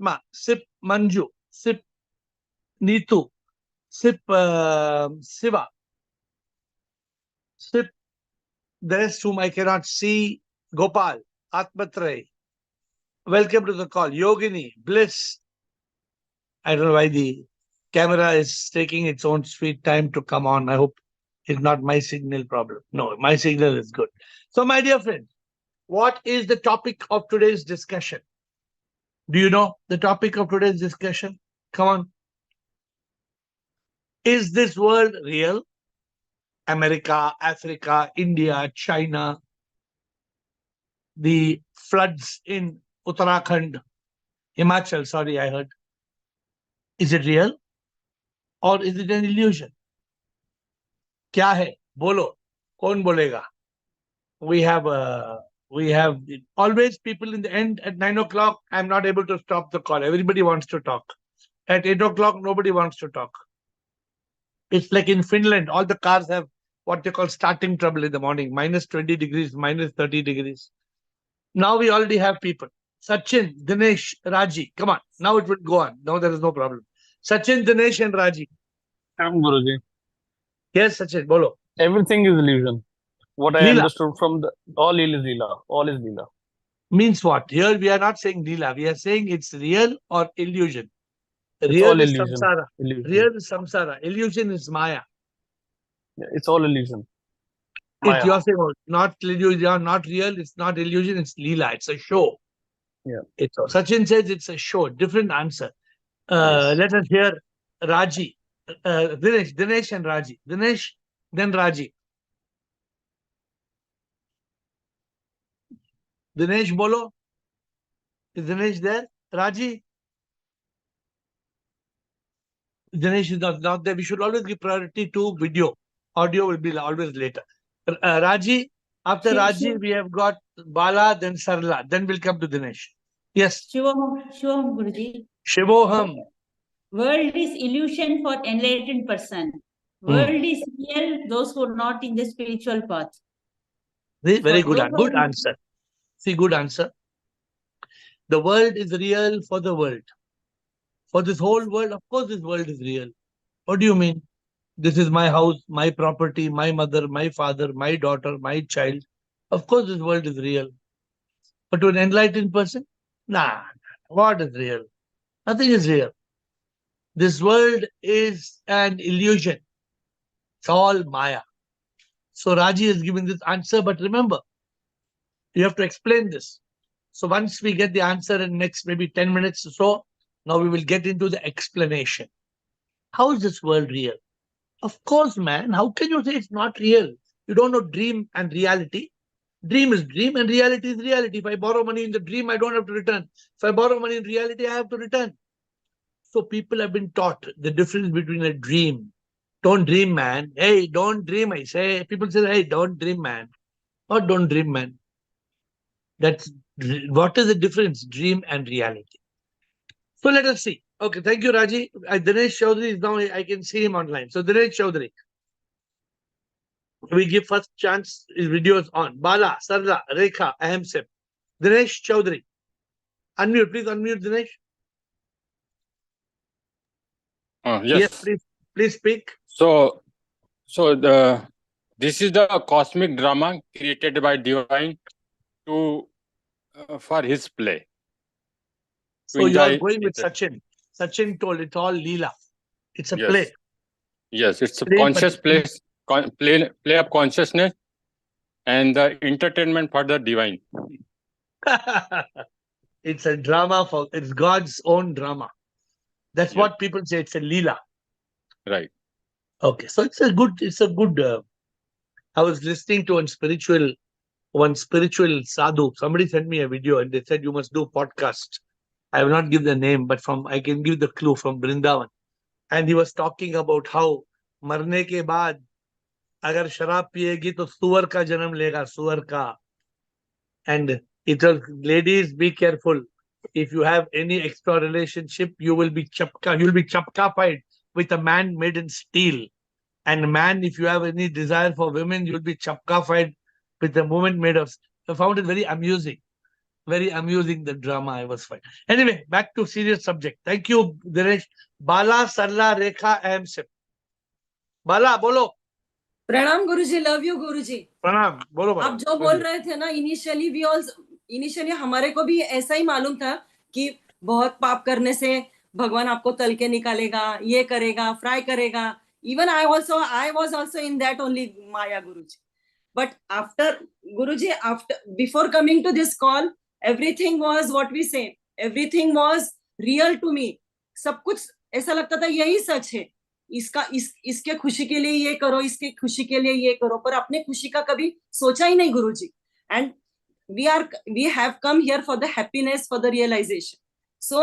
Padma, sip Manju, sip Neetu, sip Siva, sip the rest whom I cannot see, Gopal, Atmatray. Welcome to the call. Yogini, Bliss. I don't know why the camera is taking its own sweet time to come on. I hope it's not my signal problem. No, my signal is good. So, my dear friends, what is the topic of today's discussion? Do you know the topic of today's discussion? Come on. Is this world real? America, Africa, India, China, the floods in Uttarakhand, Himachal, sorry, I heard. Is it real or is it an illusion? क्या है? बोलो. कौन बोलेगा? We have always people in the end at 9 o'clock. I'm not able to stop the call. Everybody wants to talk. At 8 o'clock, nobody wants to talk. It's like in Finland, all the cars have what they call starting trouble in the morning, minus 20 degrees, minus 30 degrees. Now we already have people. Sachin, Dinesh, Raji. Come on. Now it will go on. Now there is no problem. Sachin, Dinesh, and Raji. Guruji. Yes, Sachin, bolo. Everything is illusion. What I Leela. understood from the all is Leela. All is Leela. Means what? Here we are not saying Leela. We are saying it's real or illusion. It's Real all is illusion. samsara. Illusion. Real is samsara. Illusion is Maya. Yeah, it's all illusion. It's Maya. you're saying not illusion, not real. It's not illusion. It's Leela. It's a show. Yeah. It's Sachin says it's a show. Different answer. Yes. Let us hear Raji. Dinesh and Raji. Dinesh, then Raji. Dinesh bolo. Is Dinesh there? Raji? Dinesh is not there. We should always give priority to video. Audio will be always later. Raji, after Raji, we have got Bala, then Sarla. Then we'll come to Dinesh. Yes. Shivoham, Guruji. Shivoham. World is illusion for enlightened person. World is real, those who are not in the spiritual path. Very good. Good answer. See, good answer. The world is real for the world. For this whole world, of course, this world is real. What do you mean? This is my house, my property, my mother, my father, my daughter, my child. Of course, this world is real. But to an enlightened person, nah, what is real? Nothing is real. This world is an illusion. It's all Maya. So Raji is giving this answer, but remember, you have to explain this. So once we get the answer in next maybe 10 minutes or so, now we will get into the explanation. How is this world real? Of course, man. How can you say it's not real? You don't know dream and reality. Dream is dream and reality is reality. If I borrow money in the dream, I don't have to return. If I borrow money in reality, I have to return. So people have been taught the difference between a dream. Don't dream, man. Hey, don't dream, I say. People say, hey, don't dream, man. Or don't dream, man. That's what is the difference, dream and reality. So let us see. Okay, thank you, Raji. Dinesh Chaudhary is now, I can see him online. So Dinesh Chaudhary. We give first chance, his videos on. Bala, Sarla, Rekha, Ahemsep. Dinesh Chaudhary. Unmute, please unmute, Dinesh. Yes. Please speak. So this is the cosmic drama created by divine to for his play. So you are going with Sachin. Sachin told it's all Leela. It's a play. Yes, it's a conscious play of consciousness and the entertainment for the divine. It's a drama it's God's own drama. That's what people say. It's a Leela. Right. Okay. So it's a good, I was listening to one spiritual sadhu. Somebody sent me a video and they said, you must do podcast. I will not give the name, but I can give the clue from Vrindavan. And he was talking about how marne ke baad, agar sharab piyegi to suwar ka janam lega, suwar ka. And it was, ladies, be careful. If you have any extra relationship, you will be chapka-fied with a man made in steel. And man, if you have any desire for women, you'll be chapka-fied with a woman made of. I found it very amusing. Very amusing, the drama I was fighting. Anyway, back to serious subject. Thank you, Dinesh. Bala, Sarla, Rekha, Sip. Bala, bolo. प्रणाम गुरुजी, love you गुरुजी. प्रणाम, बोलो आप जो बोल रहे थे ना, initially हमारे को भी ऐसा ही मालूम था कि बहुत पाप करने से भगवान आपको तल के निकालेगा, ये करेगा, फ्राई करेगा. Even I was also in that only maya Guruji. But after Guruji, before coming to this call, everything was what we say, everything was real to me. सब कुछ ऐसा लगता था यही सच है. इसके खुशी के लिए ये करो, इसके खुशी के लिए ये करो, पर अपने खुशी का कभी सोचा ही नहीं Guruji. And we have come here for the happiness, for the realization. So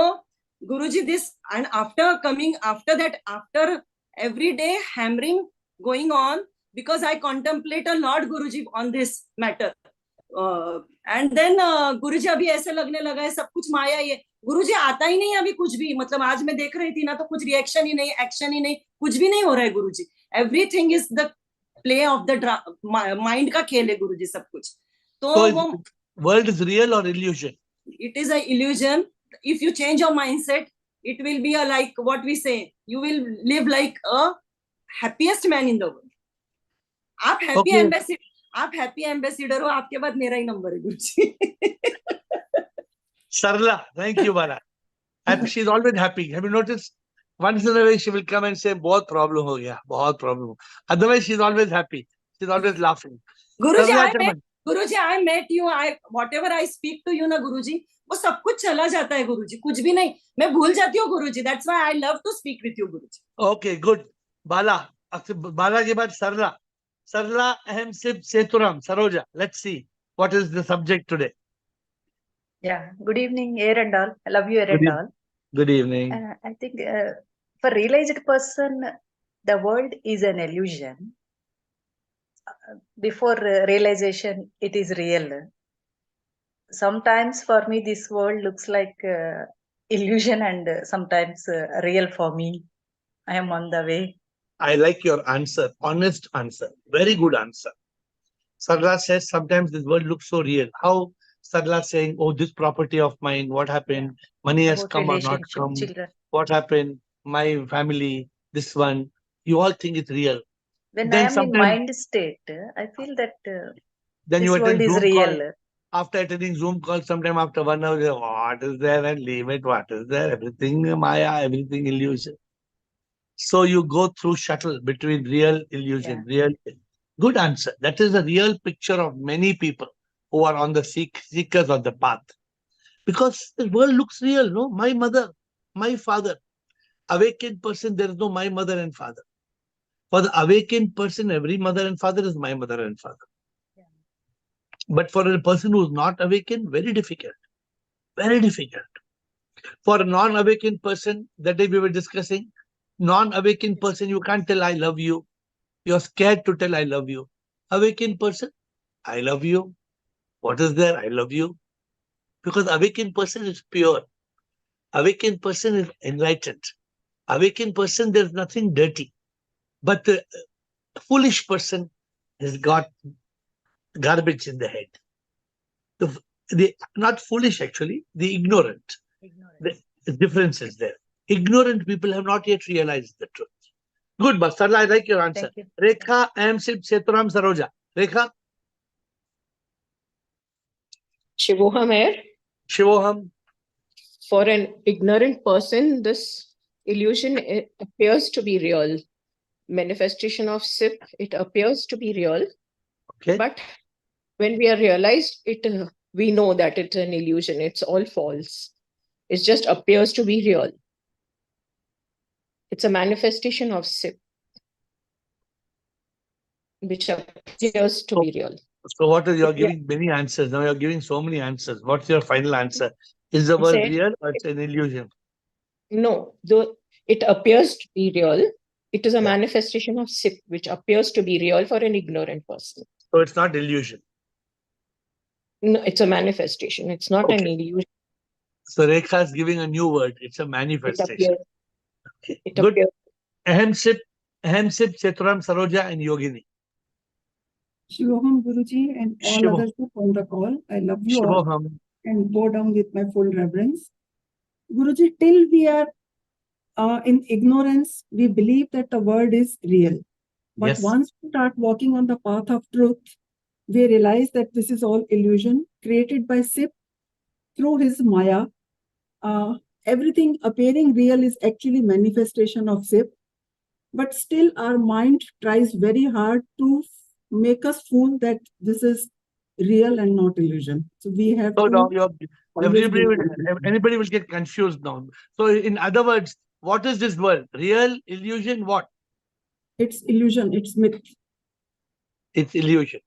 Guruji, this, and after that, after every day hammering going on, because I contemplate a lot Guruji on this matter, and then गुरुजी अभी ऐसे लगने लगा है सब कुछ माया ही है. गुरुजी आता ही नहीं अभी कुछ भी. मतलब आज मैं देख रही थी ना, तो कुछ रिएक्शन ही नहीं, एक्शन ही नहीं, कुछ भी नहीं हो रहा है Guruji. Everything is the play of the mind का खेल है गुरुजी सब कुछ. तो वो वर्ल्ड इज रियल और illusion. It is a illusion. If you change your mindset, it will be a, like what we say, you will live like a happiest man in the world. आप happy ambassador, आप happy ambassador हो. आपके बाद मेरा ही number है गुरुजी. Sarla, thank you, Bala. She's always happy. Have you noticed? Once in a way, she will come and say, "बहुत problem हो गया, बहुत problem." Otherwise, she's always happy. She's always laughing. Guruji, I met you. Whatever I speak to you ना गुरुजी, वो सब कुछ चला जाता है गुरुजी. कुछ भी नहीं, मैं भूल जाती हूँ गुरुजी. That's why I love to speak with you Guruji. Okay, good. Bala, Bala के बाद Sarla. Sarla, Ahem, Sip, Seturam, Saroja. Let's see what is the subject today. Yeah, good evening, AiR and all. I love you, AiR and all. Good evening. I think for realized person, the world is an illusion. Before realization, it is real. Sometimes for me, this world looks like illusion, and sometimes real for me. I am on the way. I like your answer, honest answer, very good answer. Sarla says sometimes this world looks so real. How Sarla saying, "Oh, this property of mine, what happened? Money has About come or not relationship, come? children. What happened? My family, this one." You all think it's real. When Then I am in mind state, I feel that then this you world attend is Zoom real. call. After attending Zoom call, sometime after 1 hour, you say, "What is there?" and leave it. What is there? Everything Maya, everything illusion. So you go through shuttle between real illusion, real. Good answer. That is a real picture of many people who are on the seekers of the path. Because the world looks real, no? My mother, my father. Awakened person, there is no my mother and father. For the awakened person, every mother and father is my mother and father. But for a person who is not awakened, very difficult. Very difficult. For a non-awakened person, that day we were discussing, non-awakened person, you can't tell I love you. You're scared to tell I love you. Awakened person, I love you. What is there? I love you. Because awakened person is pure. Awakened person is enlightened. Awakened person, there's nothing dirty. But the foolish person has got garbage in the head. The not foolish actually, the ignorant. The difference is there. Ignorant people have not yet realized the truth. Good, Bastarla, I like your answer. Thank you. Rekha, Sip, Seturam, Saroja. Rekha? Shivoham AiR. Shivoham. For an ignorant person, this illusion appears to be real. Manifestation of SIP, it appears to be real. Okay. But when we are realized, we know that it's an illusion. It's all false. It just appears to be real. It's a manifestation of SIP, which appears to be real. So what is, you're giving many answers. Now you're giving so many answers. What's your final answer? Is the world real or it's an illusion? No, though it appears to be real, it is a manifestation of SIP, which appears to be real for an ignorant person. So it's not illusion. No, it's a manifestation. It's not an illusion. So Rekha is giving a new word. It's a manifestation. It Good. appears. Ahem Sip, Seturam, Saroja, and Yogini. Shivoham Guruji and all others on the call. I love you all. Shivoham. and bow down with my full reverence. Guruji, till we are in ignorance, we believe that the world is real. But Yes. once we start walking on the path of truth, we realize that this is all illusion created by Sip through his Maya. Everything appearing real is actually manifestation of Sip. But still our mind tries very hard to make us fool that this is real and not illusion. So we have So to now always everybody be anybody will get confused now. So in other words, what is this world? Real, illusion, what? It's illusion, it's myth. It's illusion.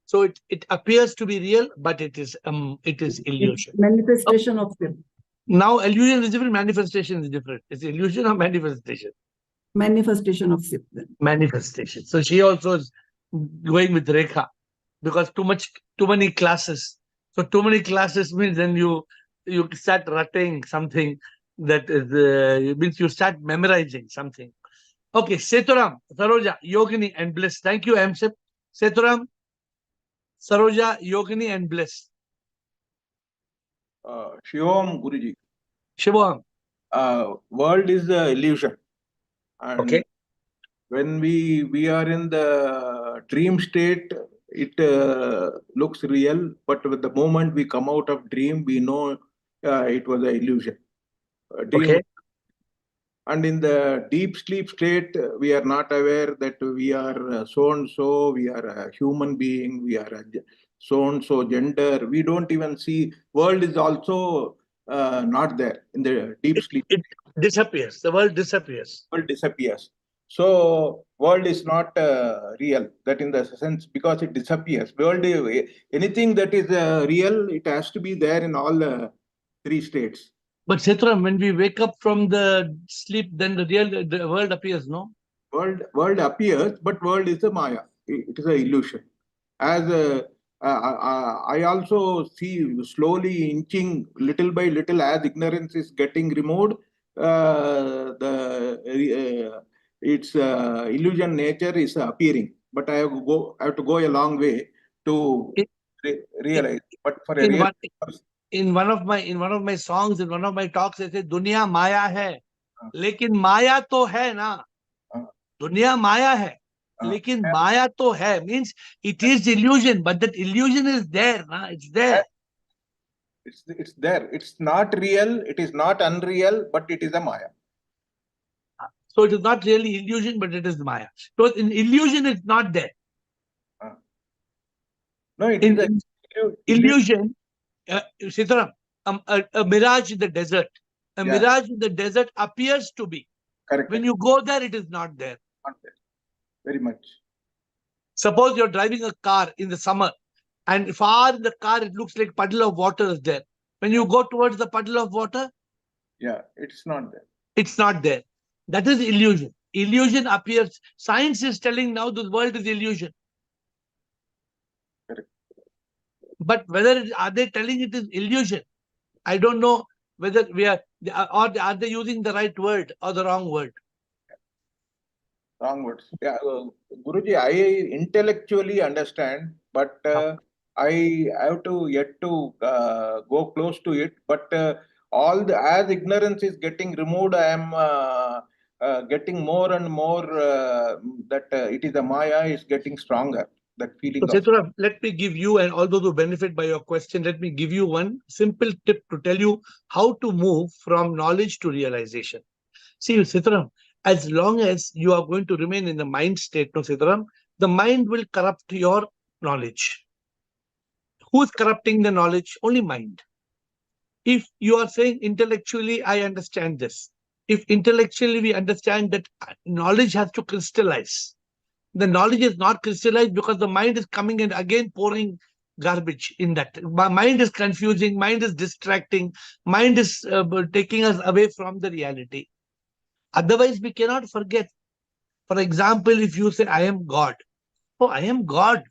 So it appears to be real, but it is illusion. It's manifestation of Sip. Now illusion is different, manifestation is different. It's illusion or manifestation? Manifestation of Sip then. Manifestation. So she also is going with Rekha because too many classes. So too many classes means then you start rutting something that is means you start memorizing something. Okay, Seturam, Saroja, Yogini, and Bliss. Thank you, MSIP. Seturam, Saroja, Yogini, and Bliss. Shivam Guruji. Shivam. World is the illusion. And Okay. when we are in the dream state, it looks real. But with the moment we come out of dream, we know it was an illusion. Dream. Okay. And in the deep sleep state, we are not aware that we are so and so, we are a human being, we are a so and so gender. We don't even see. World is also not there in the deep sleep. It disappears. The world disappears. World disappears. So world is not real. That in the sense because it disappears. World, anything that is real, it has to be there in all the three states. But Seturam, when we wake up from the sleep, then the world appears, no? World appears, but world is a Maya. It is an illusion. As I also see slowly inching little by little as ignorance is getting removed, its illusion nature is appearing. But I have to go a long way to realize. But for a real in one of my songs, in one of my talks, I say, "Dunya Maya hai, lekin Maya to hai na." Dunya Maya hai, lekin Maya to hai means it is illusion, but that illusion is there, na? It's there. It's there. It's not real. It is not unreal, but it is a Maya. So it is not really illusion, but it is Maya. So in illusion, it's not there. No, it is illusion. Sitaram, a mirage in the desert. A mirage in the desert appears to be. Correct. When you go there, it is not there. Not there. Very much. Suppose you're driving a car in the summer, and far in the car, it looks like puddle of water is there. When you go towards the puddle of water, it's not there. It's not there. That is illusion. Illusion appears. Science is telling now the world is illusion. Correct. But whether are they telling it is illusion? I don't know whether or are they using the right word or the wrong word? Wrong words. Guruji, I intellectually understand, but I have to yet to go close to it. But as ignorance is getting removed, I am getting more and more that it is a Maya is getting stronger. That feeling. So, Seturam, let me give you, and all those who benefit by your question, let me give you one simple tip to tell you how to move from knowledge to realization. See, Seturam, as long as you are going to remain in the mind state, no, Seturam, the mind will corrupt your knowledge. Who is corrupting the knowledge? Only mind. If you are saying intellectually, I understand this. If intellectually we understand that knowledge has to crystallize, the knowledge is not crystallized because the mind is coming and again pouring garbage in that. My mind is confusing, mind is distracting, mind is taking us away from the reality. Otherwise, we cannot forget. For example, if you say, I am God. Oh, I am God.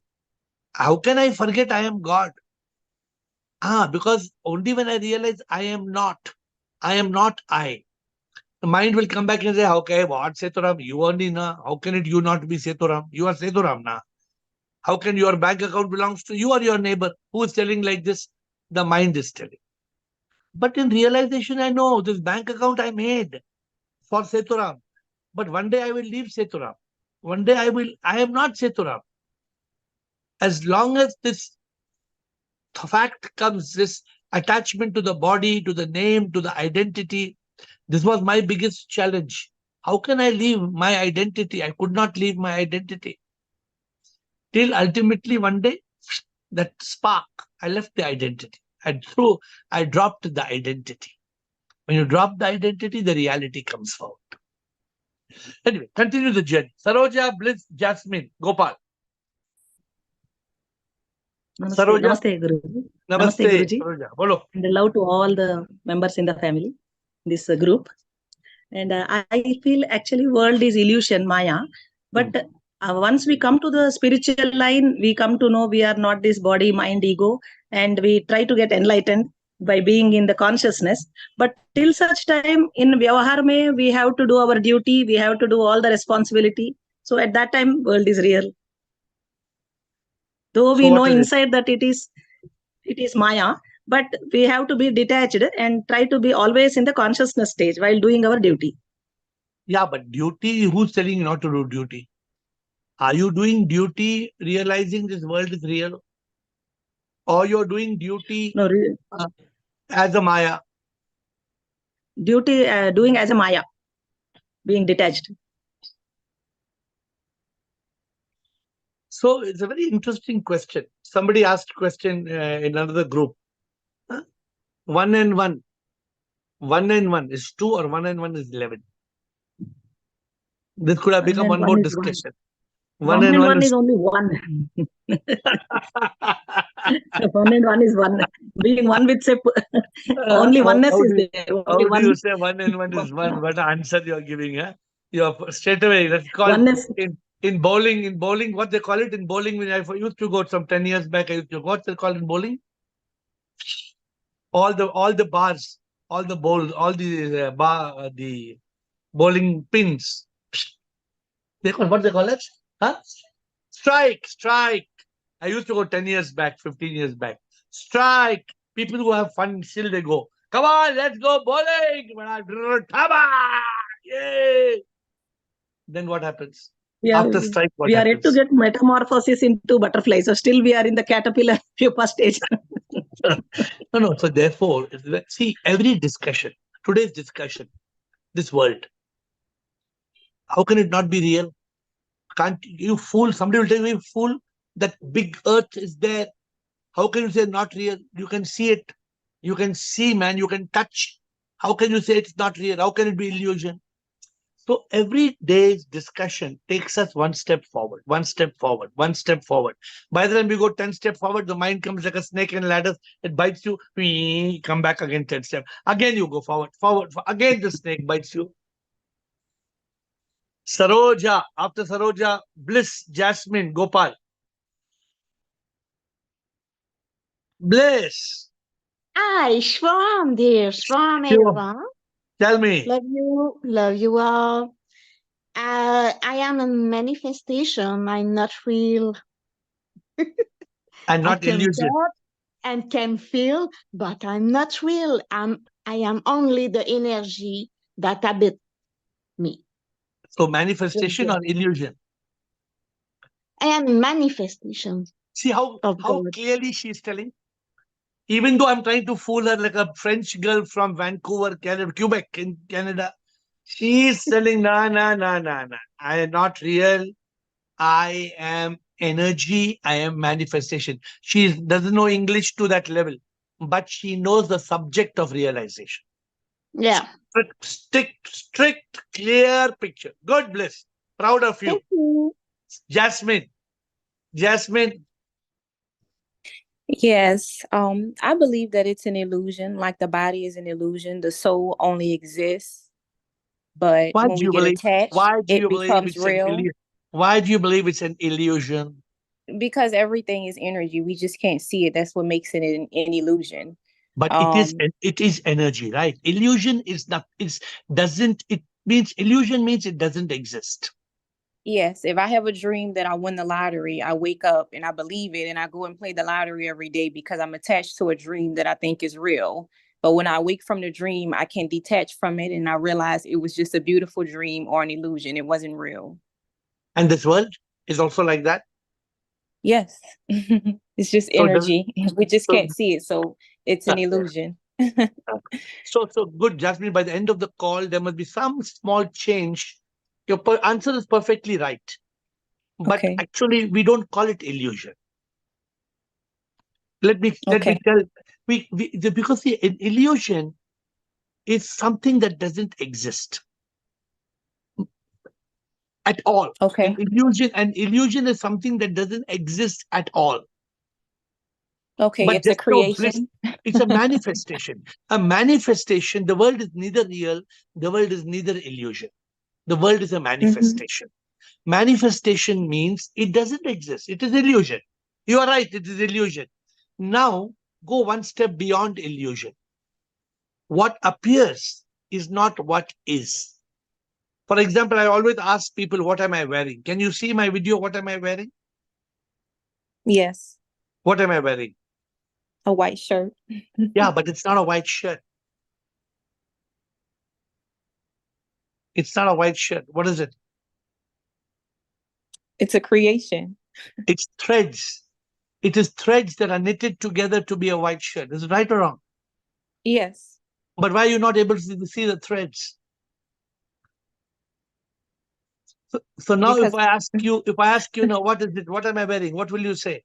How can I forget I am God? Because only when I realize I am not I. The mind will come back and say, okay, what Seturam? You only na. How can it you not be Seturam? You are Seturam na. How can your bank account belongs to you or your neighbor? Who is telling like this? the mind is telling. But in realization, I know this bank account I made for Seturam. But one day I will leave Seturam. One day I am not Seturam. As long as this fact comes, this attachment to the body, to the name, to the identity, this was my biggest challenge. How can I leave my identity? I could not leave my identity. Till ultimately one day, that spark, I left the identity. I dropped the identity. When you drop the identity, the reality comes forward. Anyway, continue the journey. Saroja, Bliss, Jasmine, Gopal. Namaste, Saroja. Namaste, Guruji. Namaste, Guruji. Saroja. Bolo. And love to all the members in the family, this group. And I feel actually world is illusion, Maya. But once we come to the spiritual line, we come to know we are not this body, mind, ego, and we try to get enlightened by being in the consciousness. But till such time, in Vyavahar mein, we have to do our duty, we have to do all the responsibility. So at that time, world is real. Though we know inside that it is Maya, but we have to be detached and try to be always in the consciousness stage while doing our duty. Yeah, but duty, who's telling you not to do duty? Are you doing duty realizing this world is real? Or you're doing duty as a Maya? Duty doing as a Maya, being detached. So it's a very interesting question. Somebody asked a question in another group. 1 and 1. 1 and 1 is 2 or 1 and 1 is 11? This could have become one more discussion. 1 and 1 is only 1. 1 and 1 is 1. Being one with only oneness is there. How do you say 1 and 1 is 1? What answer you are giving? Huh? You are straight away. Let's call in bowling, what they call it in bowling. When I used to go some 10 years back, I used to go. What they call in bowling? All the bars, all the bowls, all the the bowling pins. What they call it? Huh? Strike. I used to go 10 years back, 15 years back. Strike. People who have fun, still they go. Come on, let's go bowling. Yay. Then what happens? After strike, what happens? We are yet to get metamorphosis into butterfly. So still we are in the caterpillar pupa stage. No. So therefore, see, every discussion, today's discussion, this world, how can it not be real? Can't you fool? Somebody will tell me, fool, that big earth is there. How can you say not real? You can see it. You can see, man. You can touch. How can you say it's not real? How can it be illusion? So every day's discussion takes us one step forward, one step forward, one step forward. By the time we go 10 steps forward, the mind comes like a snake and ladder. It bites you. Come back again 10 steps. Again you go forward. Again the snake bites you. Saroja, after Saroja, Bliss, Jasmine, Gopal. Bliss. Hi, Shwam, dear. Shwam, everyone. Tell me. Love you all. I am a manifestation. I'm not real. And not illusion. And can feel, but I'm not real. I am only the energy that habits me. So manifestation or illusion? I am manifestation. See how clearly she's telling? Even though I'm trying to fool her like a French girl from Vancouver, Canada, Quebec in Canada, she's telling, nah. I am not real. I am energy. I am manifestation. She doesn't know English to that level, but she knows the subject of realization. Yeah. Strict, clear picture. God bless. Proud of you. Thank you. Jasmine. Yes, I believe that it's an illusion, like the body is an illusion. The soul only exists, but when we get attached, it becomes real. Why do you believe it's an illusion? Because everything is energy. We just can't see it. That's what makes it an illusion. But it is energy, right? Illusion is not. Illusion means it doesn't exist. Yes, if I have a dream that I win the lottery, I wake up and I believe it and I go and play the lottery every day because I'm attached to a dream that I think is real. But when I wake from the dream, I can detach from it and I realize it was just a beautiful dream or an illusion. It wasn't real. And this world is also like that? Yes. It's just energy. We just can't see it. So it's an illusion. So good, Jasmine. By the end of the call, there must be some small change. Your answer is perfectly right. But actually, we don't call it illusion. Let me tell, because an illusion is something that doesn't exist at all. Okay. An illusion is something that doesn't exist at all. Okay, But it's a creation. It's a manifestation. A manifestation, the world is neither real, the world is neither illusion. The world is a manifestation. Manifestation means it doesn't exist. It is illusion. You are right, it is illusion. Now, go one step beyond illusion. What appears is not what is. For example, I always ask people, what am I wearing? Can you see my video? What am I wearing? Yes. What am I wearing? A white shirt. Yeah, but it's not a white shirt. It's not a white shirt. What is it? It's a creation. It's threads. It is threads that are knitted together to be a white shirt. Is it right or wrong? Yes. But why are you not able to see the threads? So now Because if I ask you now, what is it? What am I wearing? What will you say?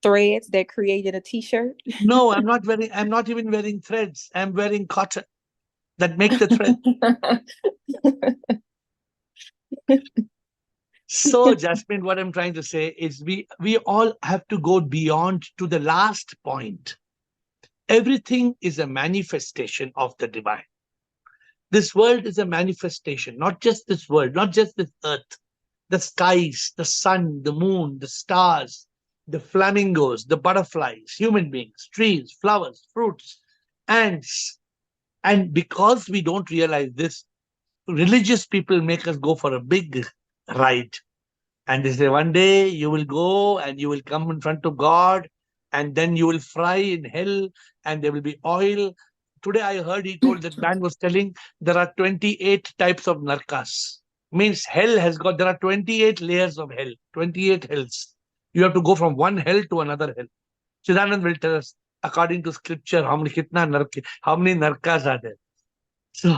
threads that created a t-shirt. No, I'm not even wearing threads. I'm wearing cotton that make the thread. So, Jasmine, what I'm trying to say is we all have to go beyond to the last point. Everything is a manifestation of the divine. This world is a manifestation, not just this world, not just this earth. The skies, the sun, the moon, the stars, the flamingos, the butterflies, human beings, trees, flowers, fruits, ants. And because we don't realize this, religious people make us go for a big ride. And they say, one day you will go and you will come in front of God, and then you will fry in hell, and there will be oil. Today I heard he told that man was telling there are 28 types of narkas. Means hell has got, there are 28 layers of hell, 28 hells. You have to go from one hell to another hell. Chidanand will tell us, according to scripture, how many narkas are there. So,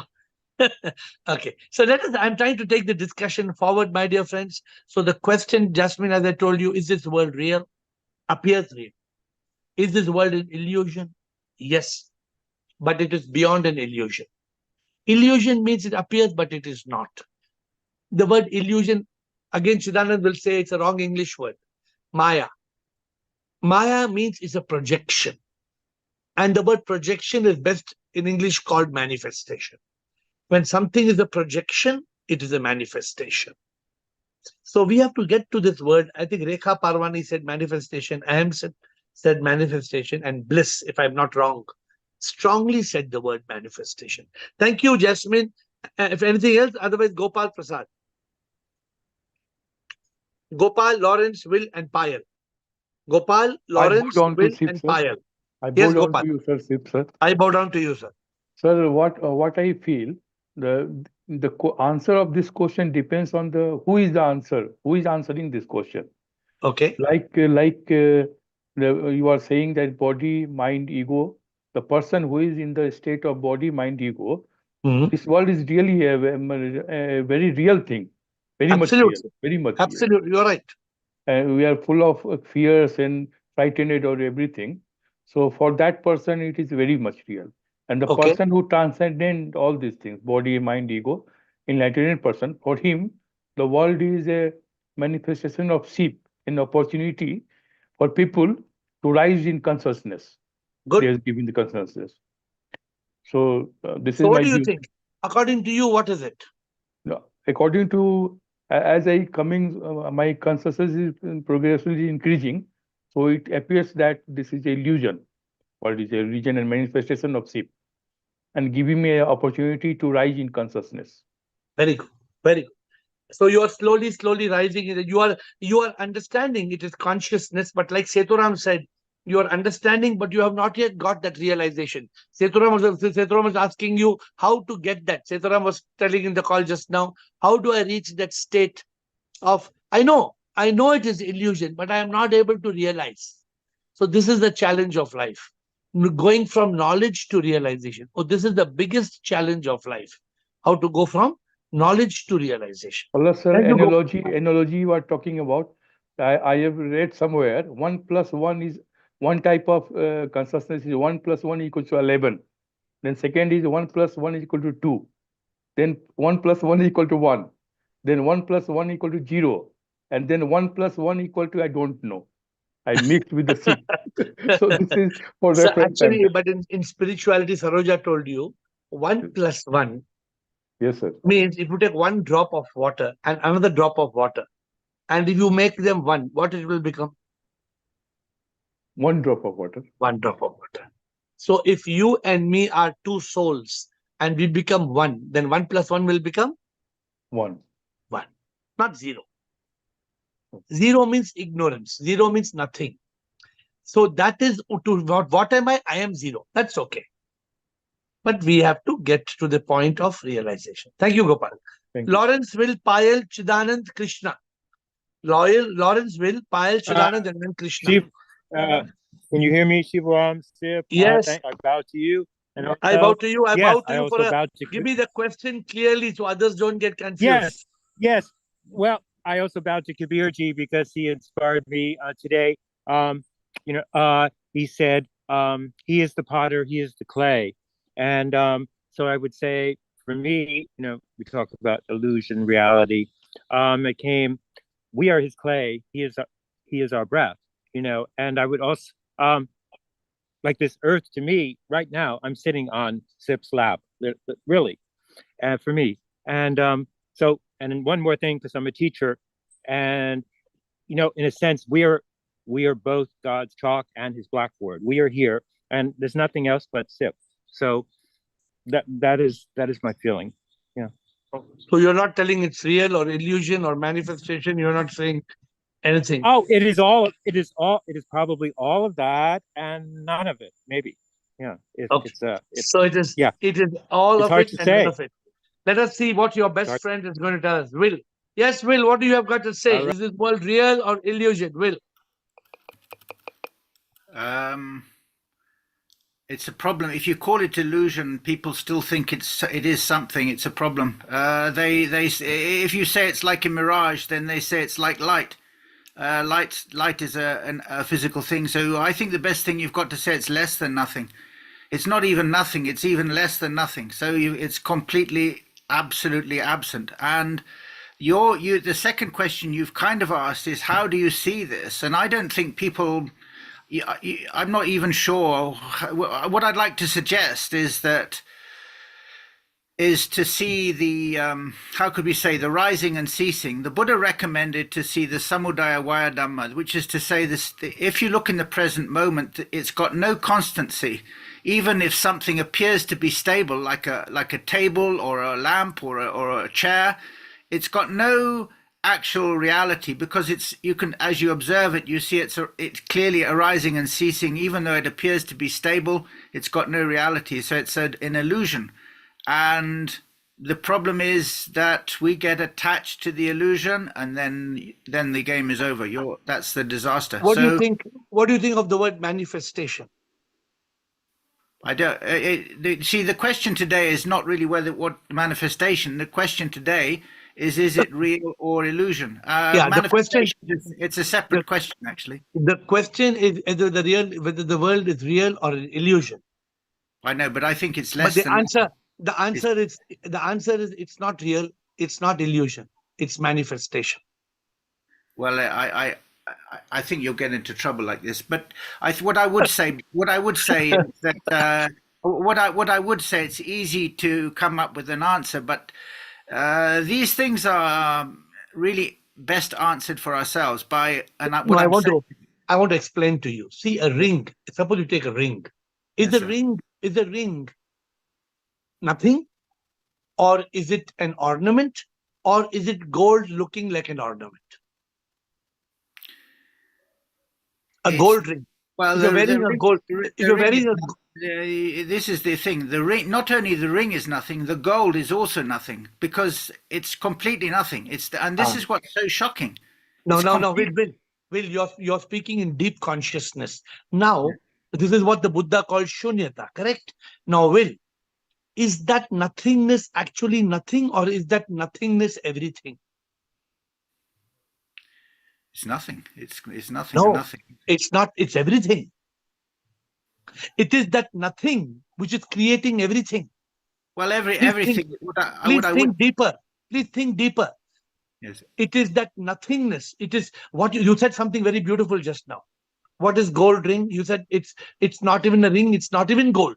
okay. So I'm trying to take the discussion forward, my dear friends. So the question, Jasmine, as I told you, is this world real? Appears real. Is this world an illusion? Yes. But it is beyond an illusion. Illusion means it appears, but it is not. The word illusion, again, Chidanand will say it's a wrong English word. Maya. Maya means it's a projection. And the word projection is best in English called manifestation. When something is a projection, it is a manifestation. So we have to get to this word. I think Rekha Parwani said manifestation. Aham said manifestation. And Bliss, if I'm not wrong, strongly said the word manifestation. Thank you, Jasmine. If anything else, otherwise Gopal Prasad. Gopal, Lawrence, Will, and Payal. Gopal, Lawrence, Will, and Payal. I bow Yes, down Gopal. to you, sir, sir. I bow down to you, sir. Sir, what I feel, the answer of this question depends on who is the answer, who is answering this question. Okay. You are saying that body, mind, ego. The person who is in the state of body, mind, ego. This world is really a very real thing, very much real, very much. Absolutely, you're right. And we are full of fears and frightened or everything. So for that person, it is very much real. And the person who transcended all these things, body, mind, ego, enlightened person, for him, the world is a manifestation of sheep, an opportunity for people to rise in consciousness. Good. They are giving the consciousness. So this So is what my do you view. think? According to you, what is it? No, according to as I coming, my consciousness is progressively increasing. So it appears that this is an illusion, or it is a illusion and manifestation of sheep, and giving me an opportunity to rise in consciousness. Very good. Very good. So you are slowly rising. You are understanding it is consciousness, but like Sethuram said, you are understanding, but you have not yet got that realization. Sethuram was asking you how to get that. Sethuram was telling in the call just now, how do I reach that state of, I know it is illusion, but I am not able to realize. So this is the challenge of life. Going from knowledge to realization. Oh, this is the biggest challenge of life. How to go from knowledge to realization. Allah sir, analogy you are talking about, I have read somewhere 1 + 1 is one type of consciousness is 1 + 1 equals to 11. Then second is 1 + 1 is equal to 2. Then 1 + 1 is equal to 1. Then 1 + 1 equal to 0. And then 1 + 1 equal to I don't know. I mixed with the 6. So this is for so reference. Actually, but in spirituality, Saroja told you 1 + 1. Yes, sir. Means if you take one drop of water and another drop of water, and if you make them one, what it will become? 1 drop of water. 1 drop of water. So if you and me are two souls and we become one, then 1 + 1 will become 1. 1, not 0. 0 means ignorance. 0 means nothing. So that is to what am I? I am 0. That's okay. But we have to get to the point of realization. Thank you, Gopal. Thank you. Lawrence will Payal Chidanand Krishna. Lawrence will Payal Chidanand and then Krishna. Can you hear me, Shivaram? Sip, Yes. I bow to you. And also, I bow to you. I bow to I you also for bow to give me the question clearly so others don't get confused. Yes. Well, I also bow to Kabirji because he inspired me today. He said, he is the potter, he is the clay. And so I would say, for me, we talk about illusion, reality. It came, we are his clay, he is our breath, and I would also, like this earth to me right now, I'm sitting on Sip's lap, really, and for me. And so, and then one more thing, because I'm a teacher, and in a sense, we are both God's chalk and his blackboard. We are here, and there's nothing else but Sip. So that is my feeling. Yeah. So you're not telling it's real or illusion or manifestation. You're not saying anything. Oh, it is probably all of that and none of it, maybe. Yeah. So it is. Yeah. It is all it's of hard it to and say. none of it. Let us see what your best friend is going to tell us. Will. Yes, Will. What do you have got to say? Is this world real or illusion? Will. It's a problem. If you call it illusion, people still think it is something. It's a problem. If you say it's like a mirage, then they say it's like light. Light is a physical thing. So I think the best thing you've got to say, it's less than nothing. It's not even nothing. It's even less than nothing. So it's completely, absolutely absent. And the second question you've kind of asked is, how do you see this? And I don't think people. I'm not even sure. What I'd like to suggest is to see the how could we say, the rising and ceasing. The Buddha recommended to see the samudaya vaya dhamma, which is to say this: if you look in the present moment, it's got no constancy. Even if something appears to be stable, like a table or a lamp or a chair, it's got no actual reality, because you can, as you observe it, you see it's clearly arising and ceasing. Even though it appears to be stable, it's got no reality. So it's an illusion. And the problem is that we get attached to the illusion, and then the game is over. That's the disaster. What do you think? What do you think of the word manifestation? I don't see. The question today is not really what manifestation. The question today is it real or illusion? The question. It's a separate question, actually. The question is whether the world is real or an illusion. I know, but I think it's less. But the answer is it's not real. It's not illusion. It's manifestation. Well, I think you'll get into trouble like this. But what I would say is that what I would say, it's easy to come up with an answer, but these things are really best answered for ourselves by. And I want to explain to you. See, a ring. Suppose you take a ring. Is the ring nothing, or is it an ornament, or is it gold looking like an ornament? A gold ring. Well, If you're wearing a gold, if you're wearing a this is the thing. The ring, not only the ring is nothing, the gold is also nothing because it's completely nothing. And this is what's so shocking. No, Will, you're speaking in deep consciousness. Now, this is what the Buddha called shunyata, correct? Now, Will, is that nothingness actually nothing, or is that nothingness everything? It's nothing. It's nothing. No, nothing. It's not. It's everything. It is that nothing which is creating everything. Well, Please everything. think deeper. Please think deeper. Yes. It is that nothingness. It is what you said something very beautiful just now. What is gold ring? You said it's not even a ring. It's not even gold.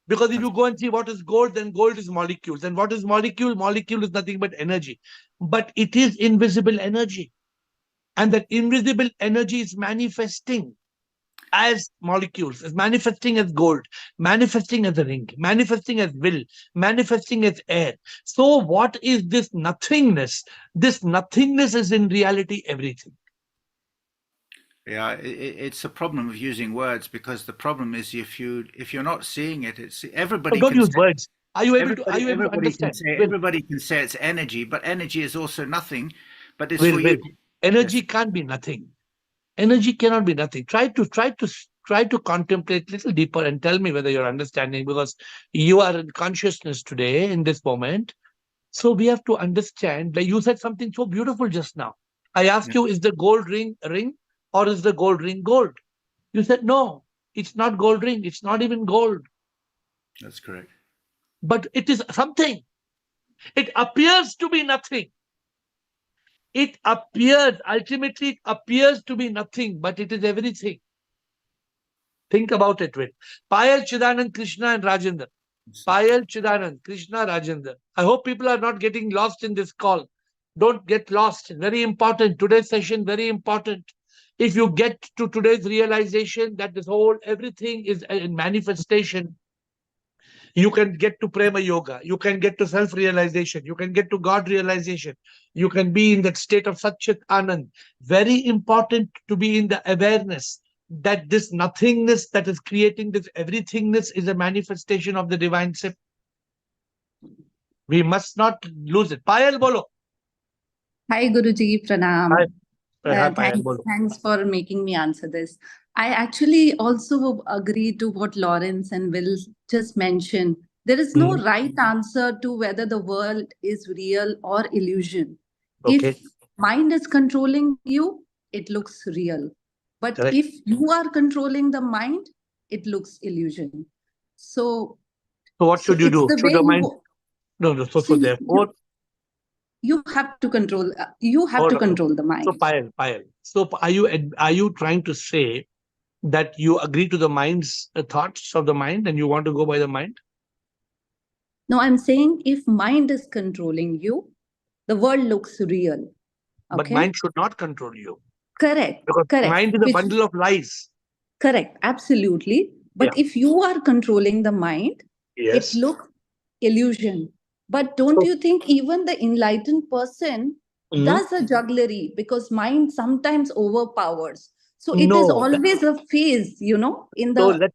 Because if you go and see what is gold, then gold is molecules. And what is molecule? Molecule is nothing but energy. But it is invisible energy. And that invisible energy is manifesting as molecules, is manifesting as gold, manifesting as a ring, manifesting as will, manifesting as air. So what is this nothingness? This nothingness is in reality everything. Yeah, it's a problem of using words, because the problem is if you're not seeing it, it's everybody. Don't can use say, words. Are you able to understand? Everybody can say it's energy, but energy is also nothing. But it's Will. you. Energy can't be nothing. Energy cannot be nothing. Try to contemplate a little deeper and tell me whether you're understanding, because you are in consciousness today in this moment. So we have to understand. Like you said something so beautiful just now. I asked you, is the gold ring a ring, or is the gold ring gold? You said no, it's not gold ring. It's not even gold. That's correct. But it is something. It appears to be nothing. It appears, ultimately, it appears to be nothing, but it is everything. Think about it, Will. Payal, Chidanand, Krishna, and Rajendra. Payal, Chidanand, Krishna, Rajendra. I hope people are not getting lost in this call. Don't get lost. Very important. Today's session, very important. If you get to today's realization that this whole everything is a manifestation, you can get to Prema Yoga. You can get to self-realization. You can get to God realization. You can be in that state of Satchit Anand. Very important to be in the awareness that this nothingness that is creating this everythingness is a manifestation of the divine self. We must not lose it. Payal, bolo. Hi, Guruji. Pranam. Hi. Hi, Payal, bolo. Thanks for making me answer this. I actually also agree to what Lawrence and Will just mentioned. There is no right answer to whether the world is real or illusion. Okay. If mind is controlling you, it looks real. But Correct. if you are controlling the mind, it looks illusion. So what should you do? Should the mind? No. So therefore, you have to control. You have to control the mind. So Payal. So are you trying to say that you agree to the mind's thoughts of the mind and you want to go by the mind? No, I'm saying if mind is controlling you, the world looks real. Okay? But mind should not control you. Correct. Because correct. mind is a bundle of lies. Correct. Absolutely. But if you are controlling the mind, yes, it looks illusion. But don't you think even the enlightened person does a jugglery, because mind sometimes overpowers? So it is always a phase, in the...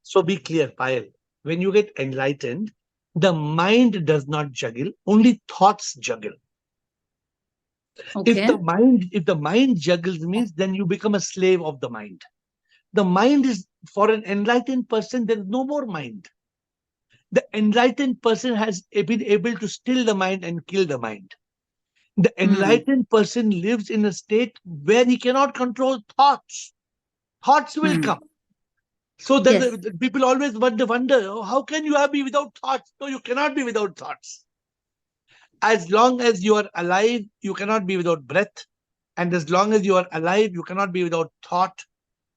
So be clear, Payal. When you get enlightened, the mind does not juggle, only thoughts juggle. Okay. If the mind juggles means then you become a slave of the mind. The mind is, for an enlightened person, there is no more mind. The enlightened person has been able to still the mind and kill the mind. The enlightened person lives in a state where he cannot control thoughts. Thoughts will come. So the people always wonder, how can you be without thoughts? No, you cannot be without thoughts. As long as you are alive, you cannot be without breath. And as long as you are alive, you cannot be without thought.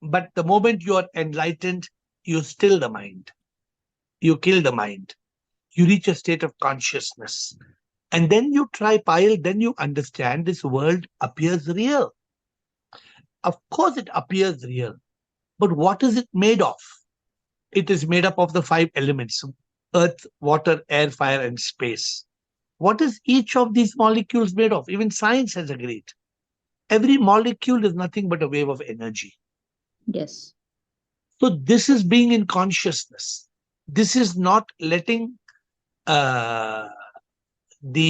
But the moment you are enlightened, you still the mind. You kill the mind. You reach a state of consciousness. And then you try, Payal, then you understand this world appears real. Of course it appears real. But what is it made of? It is made up of the 5 elements: earth, water, air, fire, and space. What is each of these molecules made of? Even science has agreed. Every molecule is nothing but a wave of energy. Yes. So this is being in consciousness. This is not letting the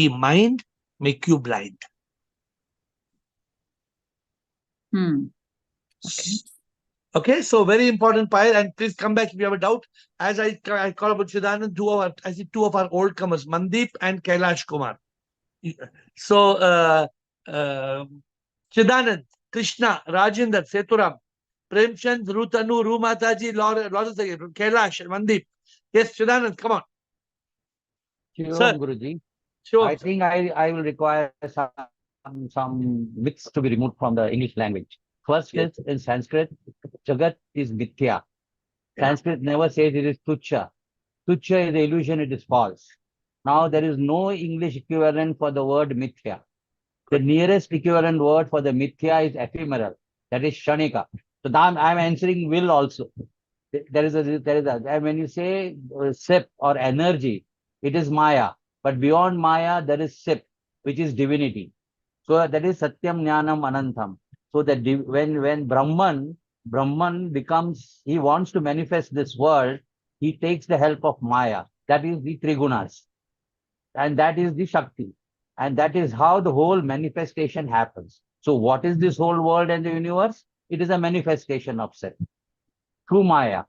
mind make you blind. Okay, so very important part, and please come back if you have a doubt. As I call about Chidanand, I see two of our old comers, Mandeep and Kailash Kumar. So Chidanand, Krishna, Rajinder, Seturam, Premchand, Rutanu, Rumataji, Lawrence, Kailash, Mandeep. Yes, Chidanand, come on. Sure, Guruji. Sure. I think I will require some myths to be removed from the English language. First is in Sanskrit, Jagat is mithya. Sanskrit never says it is tuchya. Tuchya is the illusion, it is false. Now there is no English equivalent for the word mithya. The nearest equivalent word for the mithya is ephemeral. That is shanika. So now I'm answering will also. There is and when you say sip or energy, it is maya. But beyond maya, there is sip, which is divinity. So that is satyam jnanam anantam. So that when Brahman becomes, he wants to manifest this world, he takes the help of maya. That is the trigunas. And that is the Shakti. And that is how the whole manifestation happens. So what is this whole world and the universe? It is a manifestation of Sat through Maya.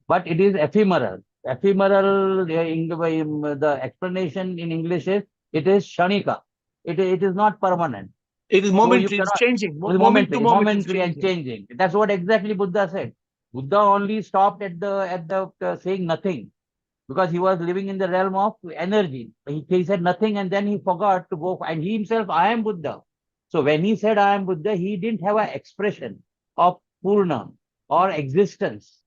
But it is ephemeral. Ephemeral, the explanation in English is, it is Shanika. It is not permanent. It is momentary, it's changing. Moment to moment, momentary and changing. That's what exactly Buddha said. Buddha only stopped at the saying nothing, because he was living in the realm of energy. He said nothing, and then he forgot to go, and he himself, I am Buddha. So when he said I am Buddha, he didn't have an expression of Purna or existence.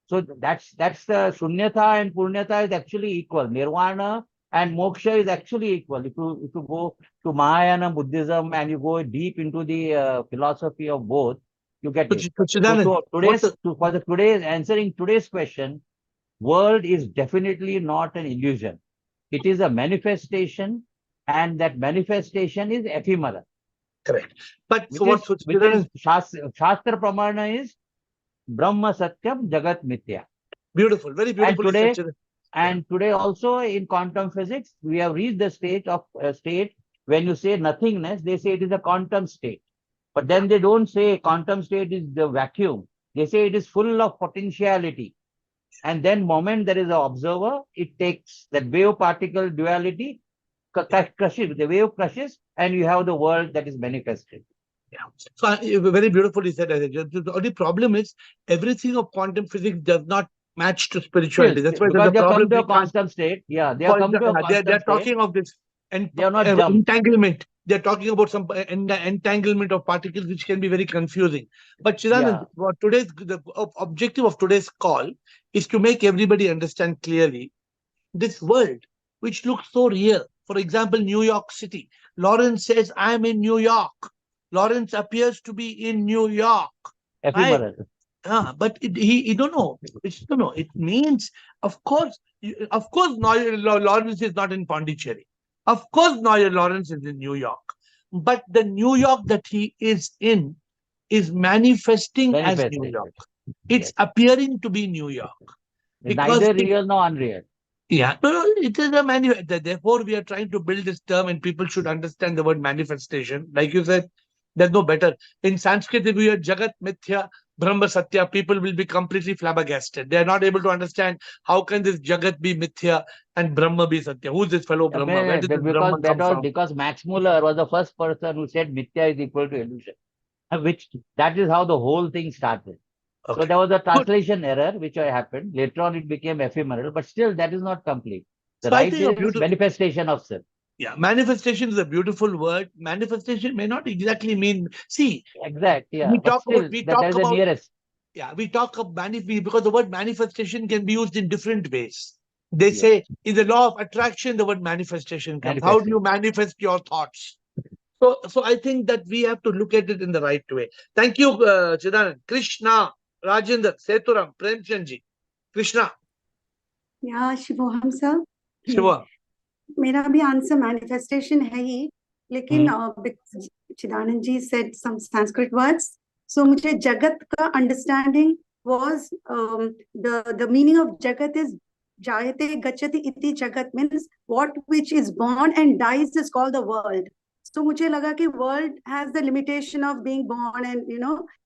So that's the Shunyata and Purnyata is actually equal. Nirvana and moksha is actually equal. If you go to Mahayana Buddhism and you go deep into the philosophy of both, you get it. So for today's answering today's question, world is definitely not an illusion. It is a manifestation, and that manifestation is ephemeral. Correct. But Shastra Pramana is Brahma Satyam Jagat Mithya. Beautiful, very beautiful. And today also in quantum physics, we have reached the state when you say nothingness, they say it is a quantum state. But then they don't say quantum state is the vacuum. They say it is full of potentiality. And then moment there is an observer, it takes that wave particle duality, crushes, the wave crushes, and you have the world that is manifested. Yeah. So very beautifully said. The only problem is everything of quantum physics does not match to spirituality. That's why there's a problem. Come to a quantum state. Yeah, they are come to a quantum state. They're talking of this entanglement. They're talking about some entanglement of particles, which can be very confusing. But Chidanand, the objective of today's call is to make everybody understand clearly this world, which looks so real. For example, New York City. Lawrence says, I'm in New York. Lawrence appears to be in New York. Ephemeral. Right? But he don't know. It means, of course, Lawrence is not in Pondicherry. Of course, Lawrence is in New York. But the New York that he is in is manifesting as New York. It's appearing to be New York. Neither real nor unreal. Yeah, no, it is a manifestation. Therefore, we are trying to build this term, and people should understand the word manifestation. Like you said, there's no better. In Sanskrit, if you hear Jagat Mithya, Brahma Satya, people will be completely flabbergasted. They are not able to understand how can this Jagat be Mithya and Brahma be Satya. Who's this fellow Brahma? Where did this Brahma come from? Because Max Muller was the first person who said Mithya is equal to illusion. That is how the whole thing started. Okay. So there was a translation error which happened. Later on, it became ephemeral, but still that is not complete. The right is manifestation of self. Yeah, manifestation is a beautiful word. Manifestation may not exactly mean. See, exact. Yeah, we talk about. Yeah, we talk of because the word manifestation can be used in different ways. They say in the law of attraction, the word manifestation comes. How do you manifest your thoughts? So I think that we have to look at it in the right way. Thank you, Chidanand. Krishna, Rajendra, Seturam, Premchandji. Krishna. Yeah, Shivoham sir. Shiva. मेरा भी answer manifestation है ही, लेकिन चिदानंद जी said some Sanskrit words, so मुझे जगत का understanding was the meaning of jagat is jayate gachati iti jagat, means what which is born and dies is called the world. So मुझे लगा कि world has the limitation of being born and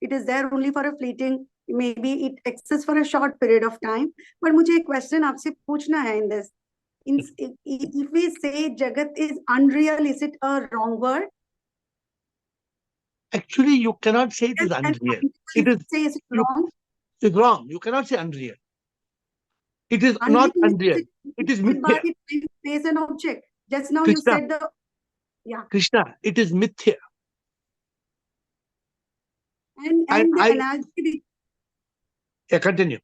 it is there only for a fleeting, maybe it exists for a short period of time. But मुझे एक question आपसे पूछना है in this. If we say Jagat is unreal, is it a wrong word? Actually, you cannot say it is unreal. It is wrong. It's wrong. You cannot say unreal. It is not unreal. It is mithya. It is an object. Just now Krishna, you said yeah. Krishna, it is mithya. And the analogy. Yeah, continue.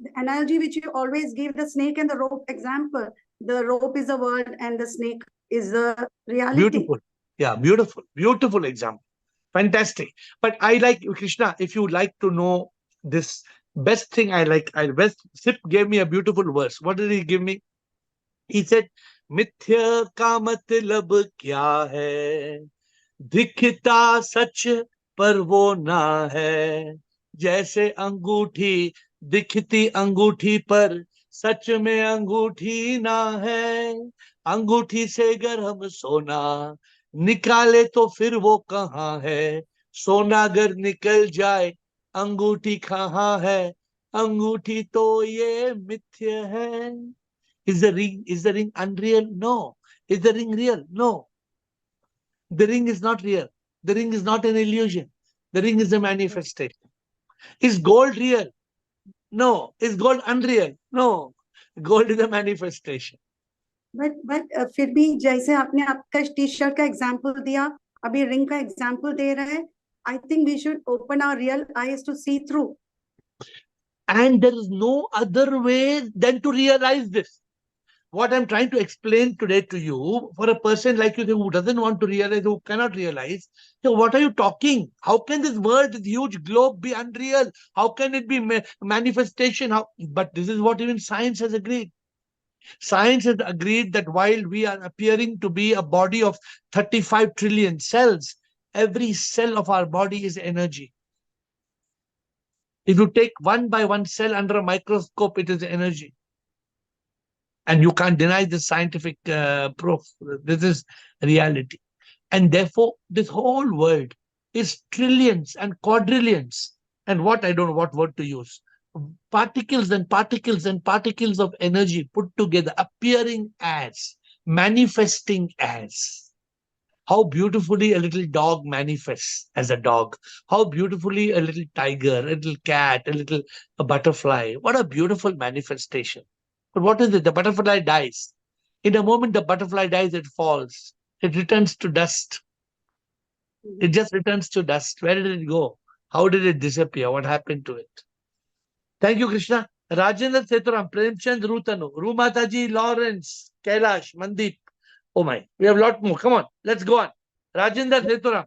The analogy which you always give, the snake and the rope example. The rope is the word and the snake is the reality. Beautiful. Yeah, beautiful. Beautiful example. Fantastic. But I like, Krishna, if you like to know this best thing Sip gave me a beautiful verse. What did he give me? He said, Mithya ka matlab kya hai? दिखता सच पर वो ना है, जैसे अंगूठी दिखती अंगूठी पर सच में अंगूठी ना है, अंगूठी से अगर हम सोना निकाले तो फिर वो कहाँ है, सोना अगर निकल जाए अंगूठी कहाँ है, अंगूठी तो ये मिथ्य है. Is the ring unreal? No. Is the ring real? No. The ring is not real. The ring is not an illusion. The ring is a manifestation. Is gold real? No. Is gold unreal? No. Gold is a manifestation. But फिर भी जैसे आपने आपका T-shirt का example दिया, अभी ring का example दे रहे हैं, I think we should open our real eyes to see through. And there is no other way than to realize this. What I'm trying to explain today to you, for a person like you who doesn't want to realize, who cannot realize, so what are you talking? How can this world, this huge globe be unreal? How can it be manifestation? But this is what even science has agreed. Science has agreed that while we are appearing to be a body of 35 trillion cells, every cell of our body is energy. If you take one by one cell under a microscope, it is energy. And you can't deny the scientific proof. This is reality. And therefore, this whole world is trillions and quadrillions. And what, I don't know what word to use. Particles and particles and particles of energy put together, appearing as, manifesting as. How beautifully a little dog manifests as a dog. How beautifully a little tiger, a little cat, a butterfly. What a beautiful manifestation. But what is it? The butterfly dies. In a moment the butterfly dies, it falls. It returns to dust. It just returns to dust. Where did it go? How did it disappear? What happened to it? Thank you, Krishna. Rajendra Seturam, Premchand Rutanu, Rumataji, Lawrence, Kailash, Mandeep. Oh my, we have a lot more. Come on, let's go on. Rajendra Seturam.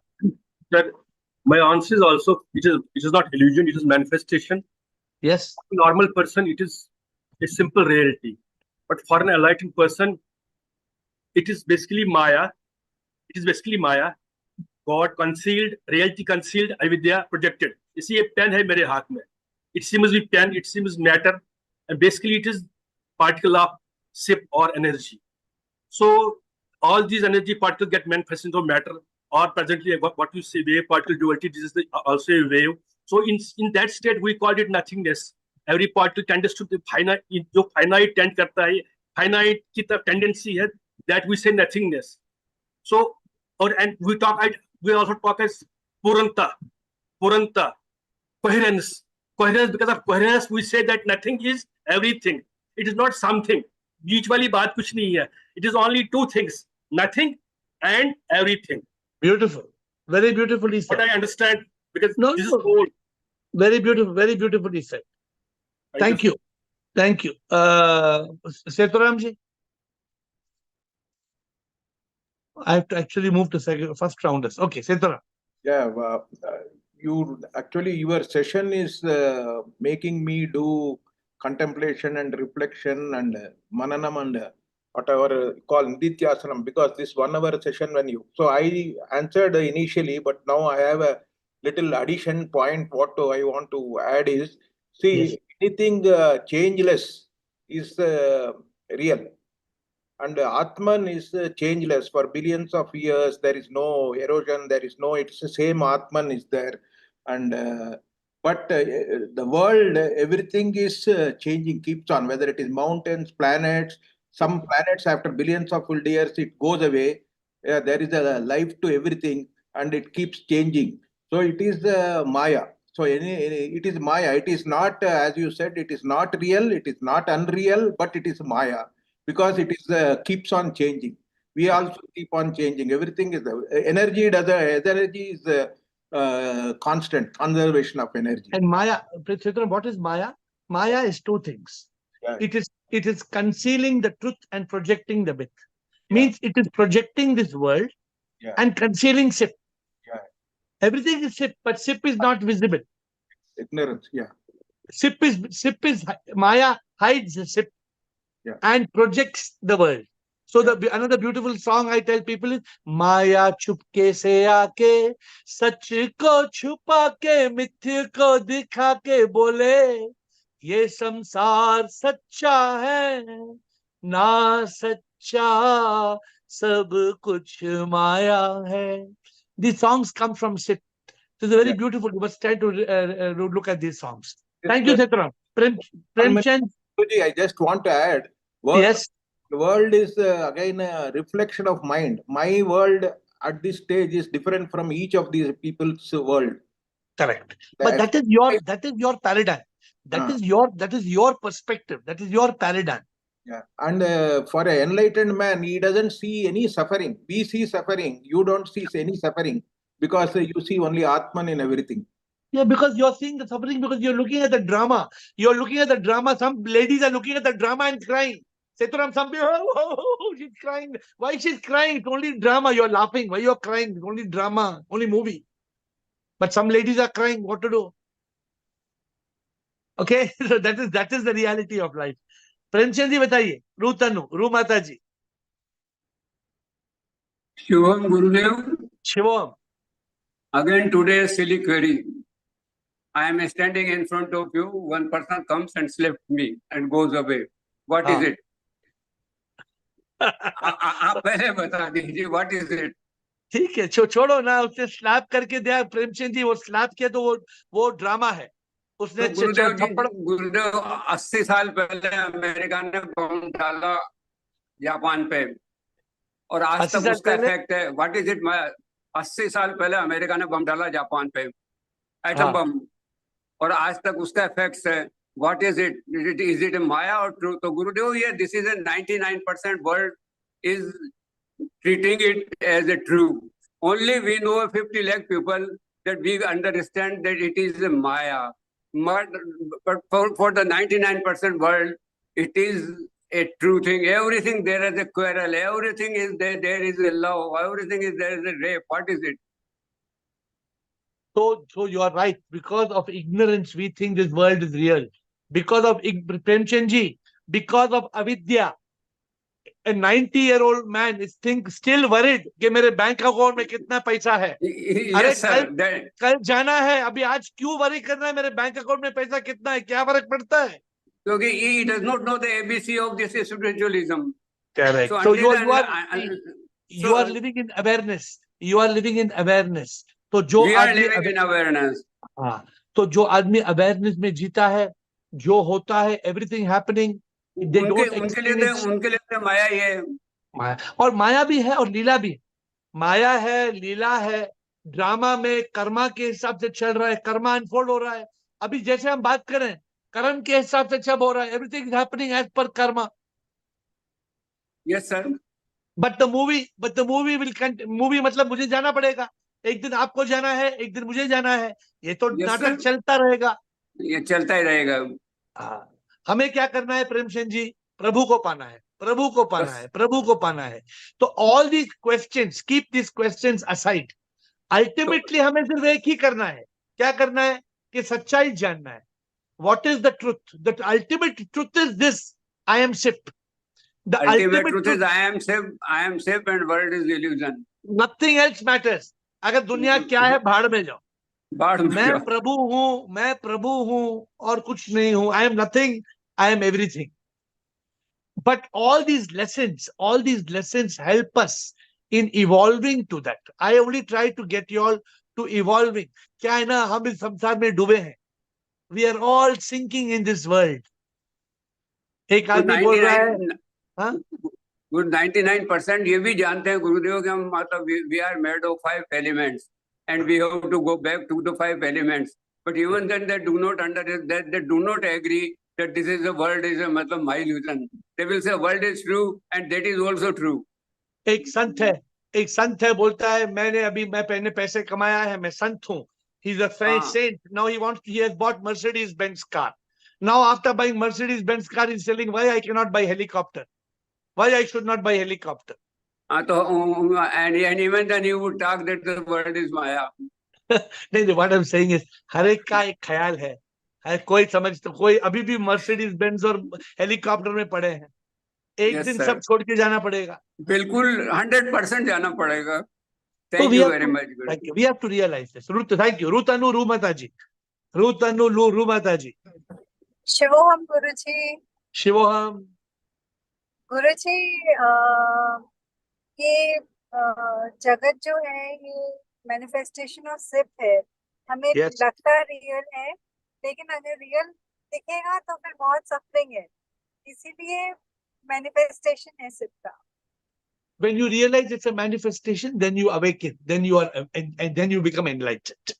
My answer is also, it is not illusion, it is manifestation. Yes. For a normal person, it is a simple reality. But for an enlightened person, it is basically Maya. It is basically Maya. God concealed, reality concealed, avidya projected. You see, a pen hai mere haath mein. It seems to be pen, it seems matter, and basically it is particle of sip or energy. So all these energy particles get manifested into matter, or presently what you say wave particle duality. This is also a wave. So in that state we call it nothingness. Every particle tends to the finite. जो finite tend करता है, finite की तरफ tendency है, that we say nothingness. So and we also talk as puranta, coherence. Because of coherence we say that nothing is everything. It is not something. बीच वाली बात कुछ नहीं है. It is only two things: nothing and everything. Beautiful, very beautifully said. But I understand, because this is old. Very beautiful, very beautifully said. Thank you. Thank you. Seturam ji, I have to actually move to first rounders. Okay, Seturam. Yeah, your session is making me do contemplation and reflection and mananam and whatever call Nidityasanam, because this 1 hour session when you, so I answered initially, but now I have a little addition point. What I want to add is, see, anything changeless is real. And Atman is changeless for billions of years. There is no erosion. There is no. It's the same Atman is there, and but the world, everything is changing, keeps on. Whether it is mountains, planets, some planets after billions of years it goes away. There is a life to everything, and it keeps changing. So it is Maya. So it is Maya. It is not, as you said, it is not real. It is not unreal, but it is Maya, because it is keeps on changing. We also keep on changing. Everything is energy. Energy is constant conservation of energy. And Maya, Chitran, what is Maya? Maya is two things. Yeah. It is concealing the truth and projecting the myth. Means it is projecting this world and concealing SIP. Everything is SIP, but SIP is not visible. Ignorance, SIP is Maya hides the SIP and projects the world. So another beautiful song I tell people is Maya chupke se aake sach ko chupa ke mithya ko dikha ke bole ye samsar sacha hai na sacha sab kuch maya hai. These songs come from SIP. It is very beautiful. You must try to look at these songs. Thank you, Setram. Premchand. I just want to add. Yes. The world is again a reflection of mind. My world at this stage is different from each of these people's world. Correct. But that is your paradigm. That is your perspective. That is your paradigm. Yeah. And for an enlightened man, he doesn't see any suffering. We see suffering. You don't see any suffering, because you see only Atman in everything. Yeah, because you're seeing the suffering, because you're looking at the drama. You're looking at the drama. Some ladies are looking at the drama and crying. Sethuram, some people, oh, she's crying. Why she's crying? It's only drama. You're laughing. Why you're crying? It's only drama, only movie. But some ladies are crying. What to do? Okay, so that is the reality of life. Premchand ji, bataiye. Ru Tanu, Ru Mataji. Shivam Gurudev. Shivam. Again today, silly query. I am standing in front of you. One person comes and slaps me and goes away. What is it? आप पहले बता दीजिए. What is it? ठीक है, छोड़ो ना. उसने slab करके दिया प्रेमचंद जी. वो स्लैप किया तो वो ड्रामा है. उसने तो गुरुदेव 80 साल पहले अमेरिका ने बम डाला जापान पे, और आज तक उसका इफेक्ट है. What is it? 80 साल पहले अमेरिका ने बम डाला जापान पे, एटम बम, और आज तक उसका इफेक्ट है. What is it? Is it maya और ट्रू? तो गुरुदेव, ये this is 99% world is treating it as a true. Only we know 50 lakh people that we understand that it is a Maya. But for the 99% world, it is a true thing. Everything there is a quarrel. Everything is there. There is a love. Everything is there is a rape. What is it? So you are right. Because of ignorance, we think this world is real. Because of Premchand ji, because of avidya, a 90-year-old man is still worried कि मेरे bank account में कितना पैसा है. Yes, sir. कल जाना है, अभी आज क्यों वरी करना है मेरे बैंक अकाउंट में पैसा कितना है? क्या फर्क पड़ता है? क्योंकि he does not know the ABC of this spiritualism. Correct. So you are living in awareness. You are living in awareness. तो जो we are living in awareness. हाँ, तो जो आदमी awareness में जीता है, जो होता है, everything happening. उनके लिए माया ही है. माया, और माया भी है और लीला भी. माया है, लीला है. ड्रामा में कर्मा के हिसाब से चल रहा है. कर्मा अनफोल्ड हो रहा है. अभी जैसे हम बात कर रहे हैं, कर्म के हिसाब से सब हो रहा है. Everything is happening as per karma. Yes sir. But the movie will movie मतलब मुझे जाना पड़ेगा. एक दिन आपको जाना है, एक दिन मुझे जाना है. ये तो नाटक चलता रहेगा. ये चलता ही रहेगा. हमें क्या करना है प्रेमचंद जी? प्रभु को पाना है. प्रभु को पाना है. प्रभु को पाना है. तो all these questions, keep these questions aside. Ultimately हमें सिर्फ एक ही करना है. क्या करना है? कि सच्चाई जानना है. What is the truth? The ultimate truth is this: I am sip. The ultimate ultimate truth truth. is I am safe and world is illusion. Nothing else matters. अगर दुनिया क्या है भाड़ में जाओ. मैं प्रभु हूँ और कुछ नहीं हूँ. I am nothing. I am everything. But all these lessons help us in evolving to that. I only try to get you all to evolving. क्या है ना, हम इस संसार में डूबे हैं. We are all sinking in this world. एक आदमी बोल रहा है, हाँ? Good 99% ये भी जानते हैं गुरुदेव कि हम मतलब we are made of 5 elements and we have to go back to the 5 elements. But even then they do not they do not agree that this is the world is a मतलब my illusion. They will say world is true and that is also true. एक संत है बोलता है मैंने पैसे कमाया है, मैं संत हूँ. He's a saint. Now he has bought Mercedes-Benz car. Now after buying Mercedes-Benz car, he's selling why I cannot buy helicopter. Why I should not buy helicopter? And even then you would talk that the world is Maya. नहीं, what I'm saying is हर एक का एक ख्याल है कोई समझ तो कोई अभी भी मर्सिडीज बेंज और हेलीकॉप्टर में पड़े हैं. एक दिन सब छोड़ के जाना पड़ेगा. बिल्कुल 100% जाना पड़ेगा. Thank you very much. Thank you. We have to realize this. Ruth, thank you. Ruth Anu Rumataji. Ruth Anu Rumataji. Shivoham Guruji. Shivoham. गुरुजी ये जगत जो है ये मैनिफेस्टेशन ऑफ सिप है. हमें लगता रियल है, लेकिन अगर रियल दिखेगा तो फिर बहुत सफरिंग है, इसीलिए मैनिफेस्टेशन है सिप का. When you realize it's a manifestation, then you awaken, then you are, and then you become enlightened.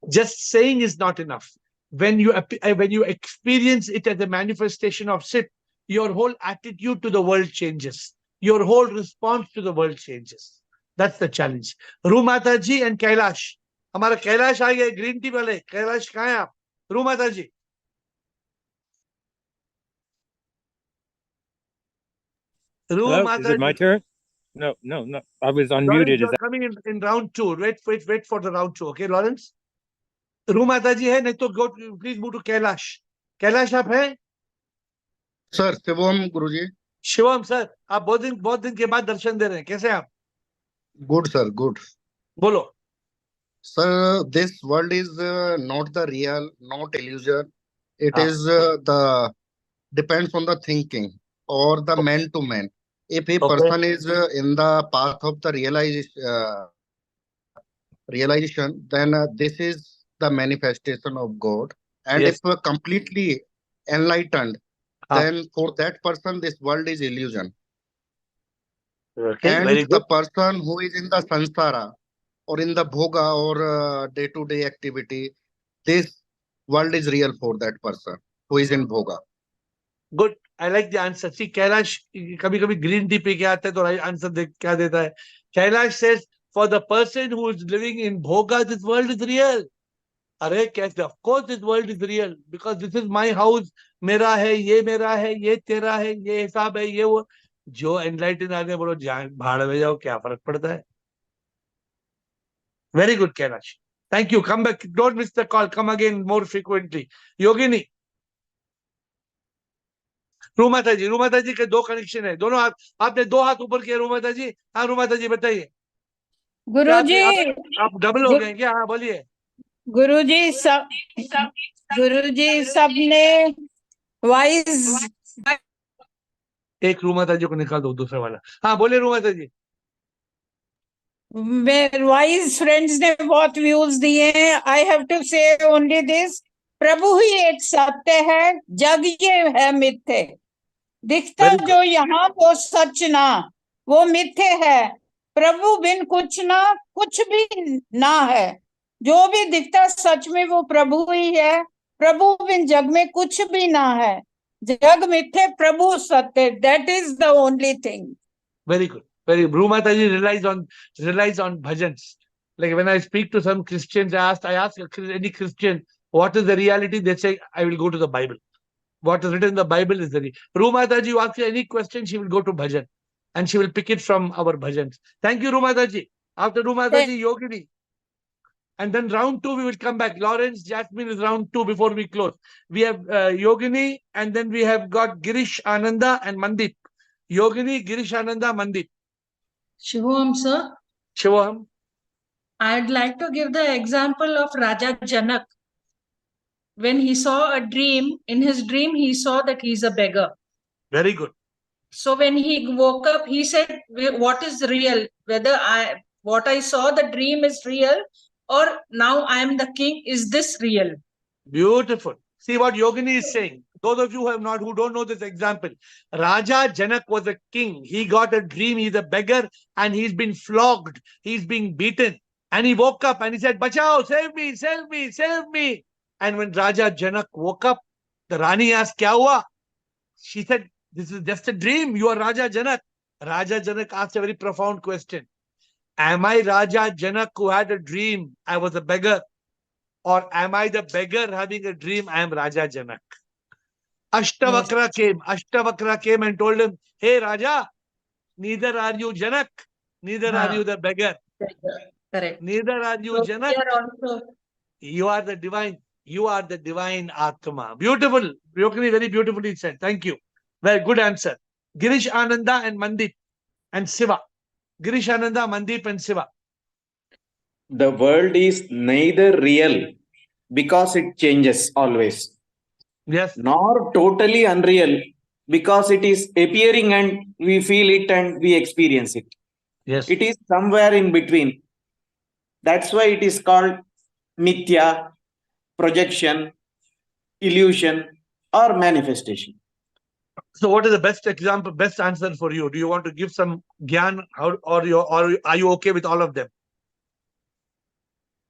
Just saying is not enough. When you experience it as a manifestation of SIP, your whole attitude to the world changes. Your whole response to the world changes. That's the challenge. Rumata ji and Kailash. हमारा कैलाश आ गया, green tea वाले. कैलाश कहाँ हैं आप? रूमाता जी. Hello, is it my turn? No. I was unmuted. Lawrence, coming in round 2. Wait for the round 2. Okay, Lawrence? रूमाता जी है, नहीं तो go please move to Kailash. Kailash आप हैं? सर शिवम गुरुजी. शिवम सर, आप बहुत दिन के बाद दर्शन दे रहे हैं. कैसे आप? Good sir, good. बोलो. Sir, this world is not the real, not illusion. It is depends on the thinking or the man to man. If a person is in the path of the realization, then this is the manifestation of God. And if completely enlightened, then for that person, this world is illusion. And the person who is in the samsara, or in the bhoga or day-to-day activity, this world is real for that person who is in bhoga. Good. I like the answer. See, Kailash कभी-कभी green tea P के आता है तो answer क्या देता है? Kailash says, for the person who is living in bhoga, this world is real. अरे कैसे? Of course this world is real because this is my house. मेरा है, ये मेरा है, ये तेरा है, ये हिसाब है, ये वो. जो enlightened आदमी बोलो भाड़ में जाओ, क्या फर्क पड़ता है? Very good, Kailash. Thank you. Come back. Don't miss the call. Come again more frequently. Yogini. रूमाता जी के 2 कनेक्शन है. दोनों हाथ, आपने 2 हाथ ऊपर किए रूमाता जी. हाँ रूमाता जी बताइए. गुरुजी आप डबल हो गए क्या? हाँ बोलिए. गुरुजी सबने वाइज. एक रूमाता जी को निकाल दो, दूसरा वाला. हाँ बोलिए रूमाता जी. वाइज फ्रेंड्स ने बहुत व्यूज दिए हैं. आई हैव टू से ओनली दिस. प्रभु ही एक सत्य है, जग ये है मिथ्य. दिखता जो यहाँ वो सच ना, वो मिथ्य है. प्रभु बिन कुछ ना, कुछ भी ना है. जो भी दिखता सच में वो प्रभु ही है. प्रभु बिन जग में कुछ भी ना है. जग मिथ्य, प्रभु सत्य. That is the only thing. Very good. Very good. Rumataji relies on bhajans. Like when I speak to some Christians, I ask any Christian, what is the reality? They say, I will go to the Bible. What is written in the Bible is the reality. Rumataji, you ask her any question, she will go to bhajan. And she will pick it from our bhajans. Thank you, Rumataji. After Rumataji, Yogini. And then round 2, we will come back. Lawrence, Jasmine is round 2 before we close. We have Yogini, and then we have got Girish, Ananda, and Mandip. Yogini, Girishananda, Mandip. Shivam, sir. Shivam. I'd like to give the example of Raja Janak. When he saw a dream, in his dream, he saw that he's a beggar. Very good. So when he woke up, he said, what is real? Whether what I saw, the dream is real, or now I am the king, is this real? Beautiful. See what Yogini is saying. Those of you who don't know this example. Raja Janak was a king. He got a dream. He's a beggar and he's been flogged. He's being beaten. And he woke up and he said, Bachao, save me, save me, save me. And when Raja Janak woke up, the Rani asked, Kya hua? She said, this is just a dream. You are Raja Janak. Raja Janak asked a very profound question. Am I Raja Janak who had a dream? I was a beggar. Or am I the beggar having a dream? I am Raja Janak. Ashtavakra came and told him, hey Raja, neither are you Janak, neither are you the beggar. Correct. Neither are you Janak. You are the divine. You are the divine Atma. Beautiful. Yogini very beautifully said. Thank you. Very good answer. Girish Ananda and Mandip and Siva. Girish Ananda, Mandip and Siva. The world is neither real because it changes always. Yes. Nor totally unreal because it is appearing and we feel it and we experience it. Yes. It is somewhere in between. That's why it is called mithya, projection, illusion, or manifestation. So what is the best example, best answer for you? Do you want to give some gyan or are you okay with all of them?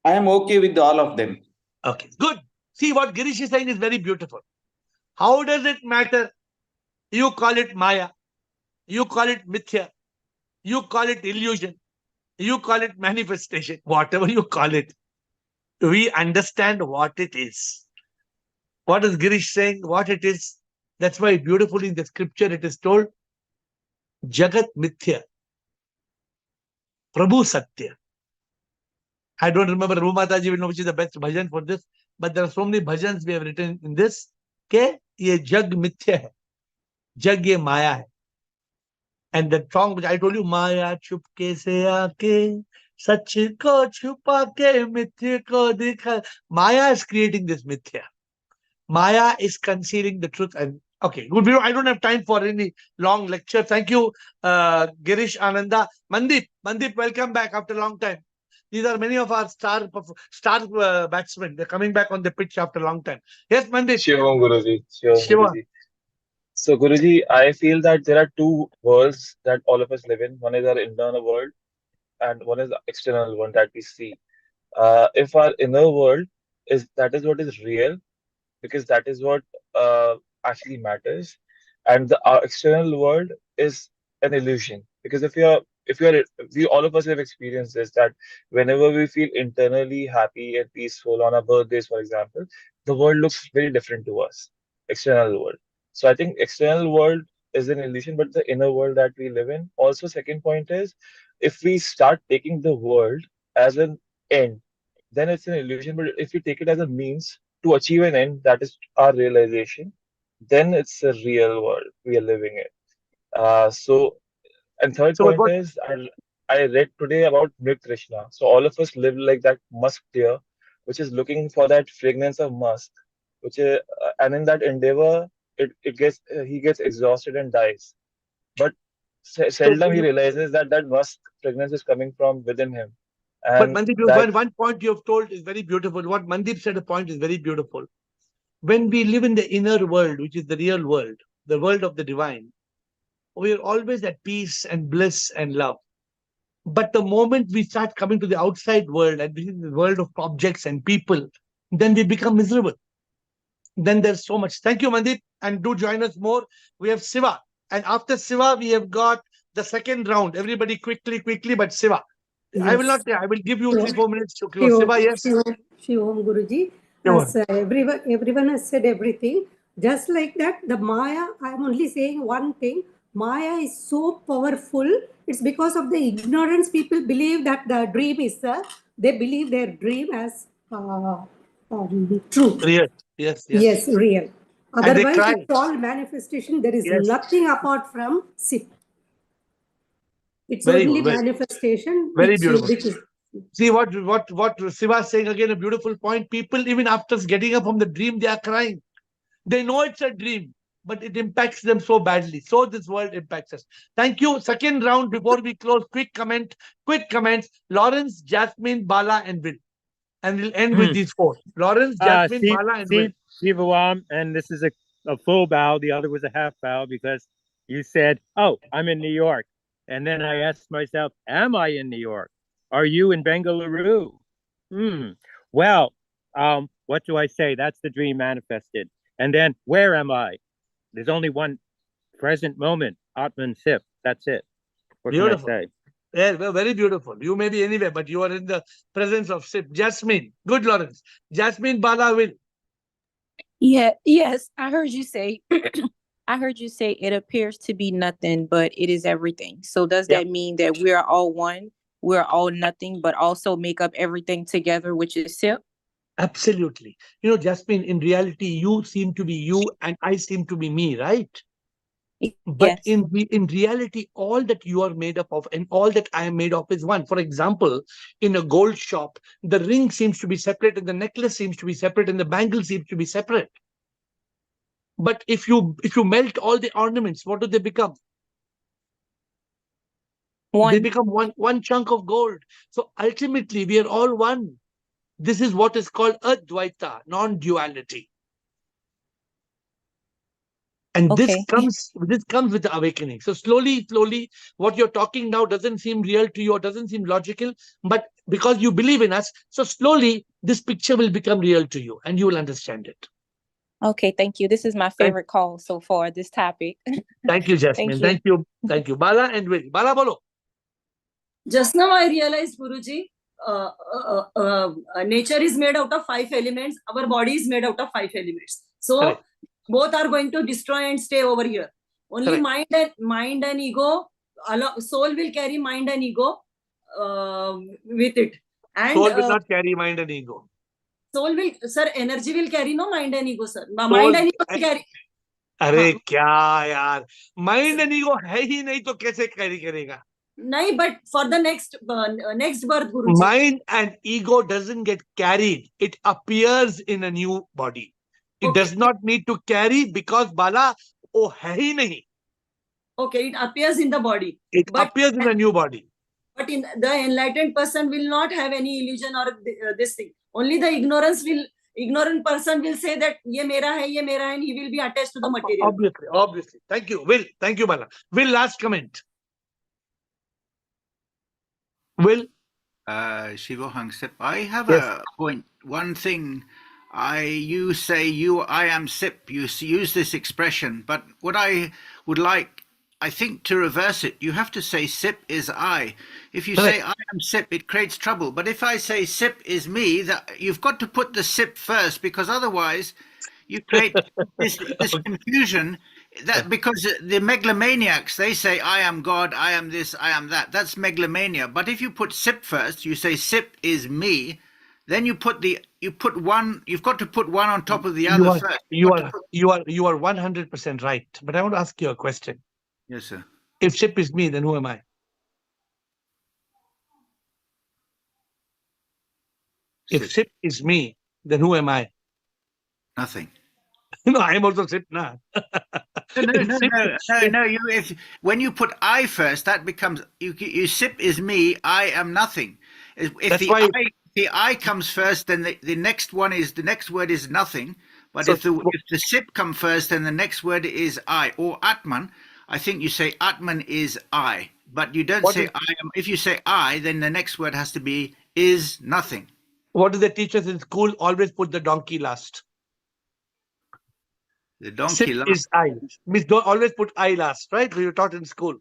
I am okay with all of them. Okay, good. See what Girish is saying is very beautiful. How does it matter? You call it Maya. You call it Mithya. You call it illusion. You call it manifestation. Whatever you call it. We understand what it is. What is Girish saying? What it is. That's why beautifully in the scripture it is told, Jagat Mithya. Prabhu Satya. I don't remember, Rumataji will know which is the best bhajan for this, but there are so many bhajans we have written in this. Ke ye jag mithya hai. Jag ye maya hai. And the song which I told you, Maya chupke se aake, sach ko chupa ke mithya ko dikha. Maya is creating this mithya. Maya is concealing the truth. And okay, good. I don't have time for any long lecture. Thank you, Girish Ananda. Mandip, welcome back after a long time. These are many of our star batsmen. They're coming back on the pitch after a long time. Yes, Mandip. Shivam Guruji. Shiva. Guruji. So Guruji, I feel that there are two worlds that all of us live in. One is our internal world and one is the external one that we see. If our inner world is what is real, because that is what actually matters, and our external world is an illusion. Because we all of us have experienced this, that whenever we feel internally happy and peaceful on our birthdays, for example, the world looks very different to us, external world. So I think external world is an illusion, but the inner world that we live in. Also, second point is, if we start taking the world as an end, then it's an illusion. But if you take it as a means to achieve an end, that is our realization, then it's a real world we are living in. And third point is, I read today about Mrit Trishna. So all of us live like that musk deer, which is looking for that fragrance of musk, which is, and in that endeavor, he gets exhausted and dies. But seldom he realizes that musk fragrance is coming from within him. But Mandip, one point you have told is very beautiful. What Mandip said, a point is very beautiful. When we live in the inner world, which is the real world, the world of the divine, we are always at peace and bliss and love. But the moment we start coming to the outside world and this is the world of objects and people, then we become miserable. Then there's so much. Thank you, Mandip, and do join us more. We have Siva, and after Siva, we have got the second round. Everybody quickly, but Siva. Yes. I will give you 3-4 minutes to close. Siva, yes. Shivam Guruji, as everyone has said everything. Just like that, the Maya, I'm only saying one thing. Maya is so powerful. It's because of the ignorance people believe that the dream is they believe their dream as truth. Real. Yes. Yes, real. Otherwise, it's all manifestation. There is nothing apart from SIP. It's Very only good. manifestation. Very beautiful. See what Siva is saying again, a beautiful point. People, even after getting up from the dream, they are crying. They know it's a dream, but it impacts them so badly. So this world impacts us. Thank you. Second round before we close. Quick comments. Lawrence, Jasmine, Bala, and Will. And we'll end with these four. Lawrence, Jasmine, Bala, and Will. Shivaram, and this is a full bow. The other was a half bow because you said, "Oh, I'm in New York," and then I asked myself, "Am I in New York? Are you in Bengaluru?" Well, what do I say? That's the dream manifested. And then, where am I? There's only one present moment, Atman Sip. That's it. What Beautiful. can I say? Yeah, very beautiful. You may be anywhere, but you are in the presence of Sip. Jasmine. Good, Lawrence. Jasmine, Bala, Will. Yes, I heard you say I heard you say it appears to be nothing, but it is everything. So does that mean that we're all one? We're all nothing, but also make up everything together, which is SIP? Absolutely. Jasmine, in reality, you seem to be you and I seem to be me, right? But in reality, all that you are made up of and all that I am made of is one. For example, in a gold shop, the ring seems to be separate and the necklace seems to be separate and the bangle seems to be separate. But if you melt all the ornaments, what do they become? They become one chunk of gold. So ultimately, we are all one. This is what is called Advaita, non-duality. And this comes with the awakening. So slowly, what you're talking now doesn't seem real to you or doesn't seem logical, but because you believe in us, so slowly this picture will become real to you and you will understand it. Okay, thank you. This is my favorite call so far, this topic. Thank you, Jasmine. Thank you. Bala and Will. Bala, bolo. Just now I realized, Guruji, nature is made out of 5 elements. Our body is made out of 5 elements. So both are going to destroy and stay over here. Only mind and ego, soul will carry mind and ego with it. And soul will not carry mind and ego. Soul will, sir, energy will carry no mind and ego, sir. Mind and ego will carry. अरे क्या यार, mind and ego है ही नहीं तो कैसे carry करेगा? नहीं, but for the next birth, Guruji. Mind and ego doesn't get carried. It appears in a new body. It does not need to carry because Bala, oh hai hi nahi. Okay, it appears in the body. It appears in a new body. But in the enlightened person will not have any illusion or this thing. Only the ignorant person will say that ye mera hai, and he will be attached to the material. Obviously. Thank you, Will. Thank you, Bala. Will, last comment. Will? Shivohang Sip, I have a point. One thing, you say I am Sip. You use this expression, but what I would like, I think, to reverse it, you have to say Sip is I. If you say I am Sip, it creates trouble. But if I say Sip is me, you've got to put the Sip first, because otherwise you create this confusion. That because the megalomaniacs, they say I am God, I am this, I am that. That's megalomania. But if you put Sip first, you say Sip is me, then you've got to put one on top of the other first. You are 100% right. But I want to ask you a question. Yes, sir. If Sip is me, then who am I? If Sip is me, then who am I? Nothing. No, I am also Sip now. No. When you put I first, that becomes you. Sip is me. I am nothing. If the I comes first, then the next word is nothing. But if the Sip come first, then the next word is I or Atman. I think you say Atman is I, but you don't say I am. If you say I, then the next word has to be is nothing. What do the teachers in school always put the donkey last? The donkey Sip last. is I. Means don't always put I last, right? We were taught in school.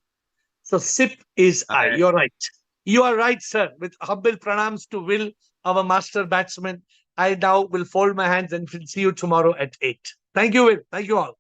So Sip is I. You're right. You are right, sir. With humble pranams to Will, our master batsman, I now will fold my hands and will see you tomorrow at 8. Thank you, Will. Thank you all.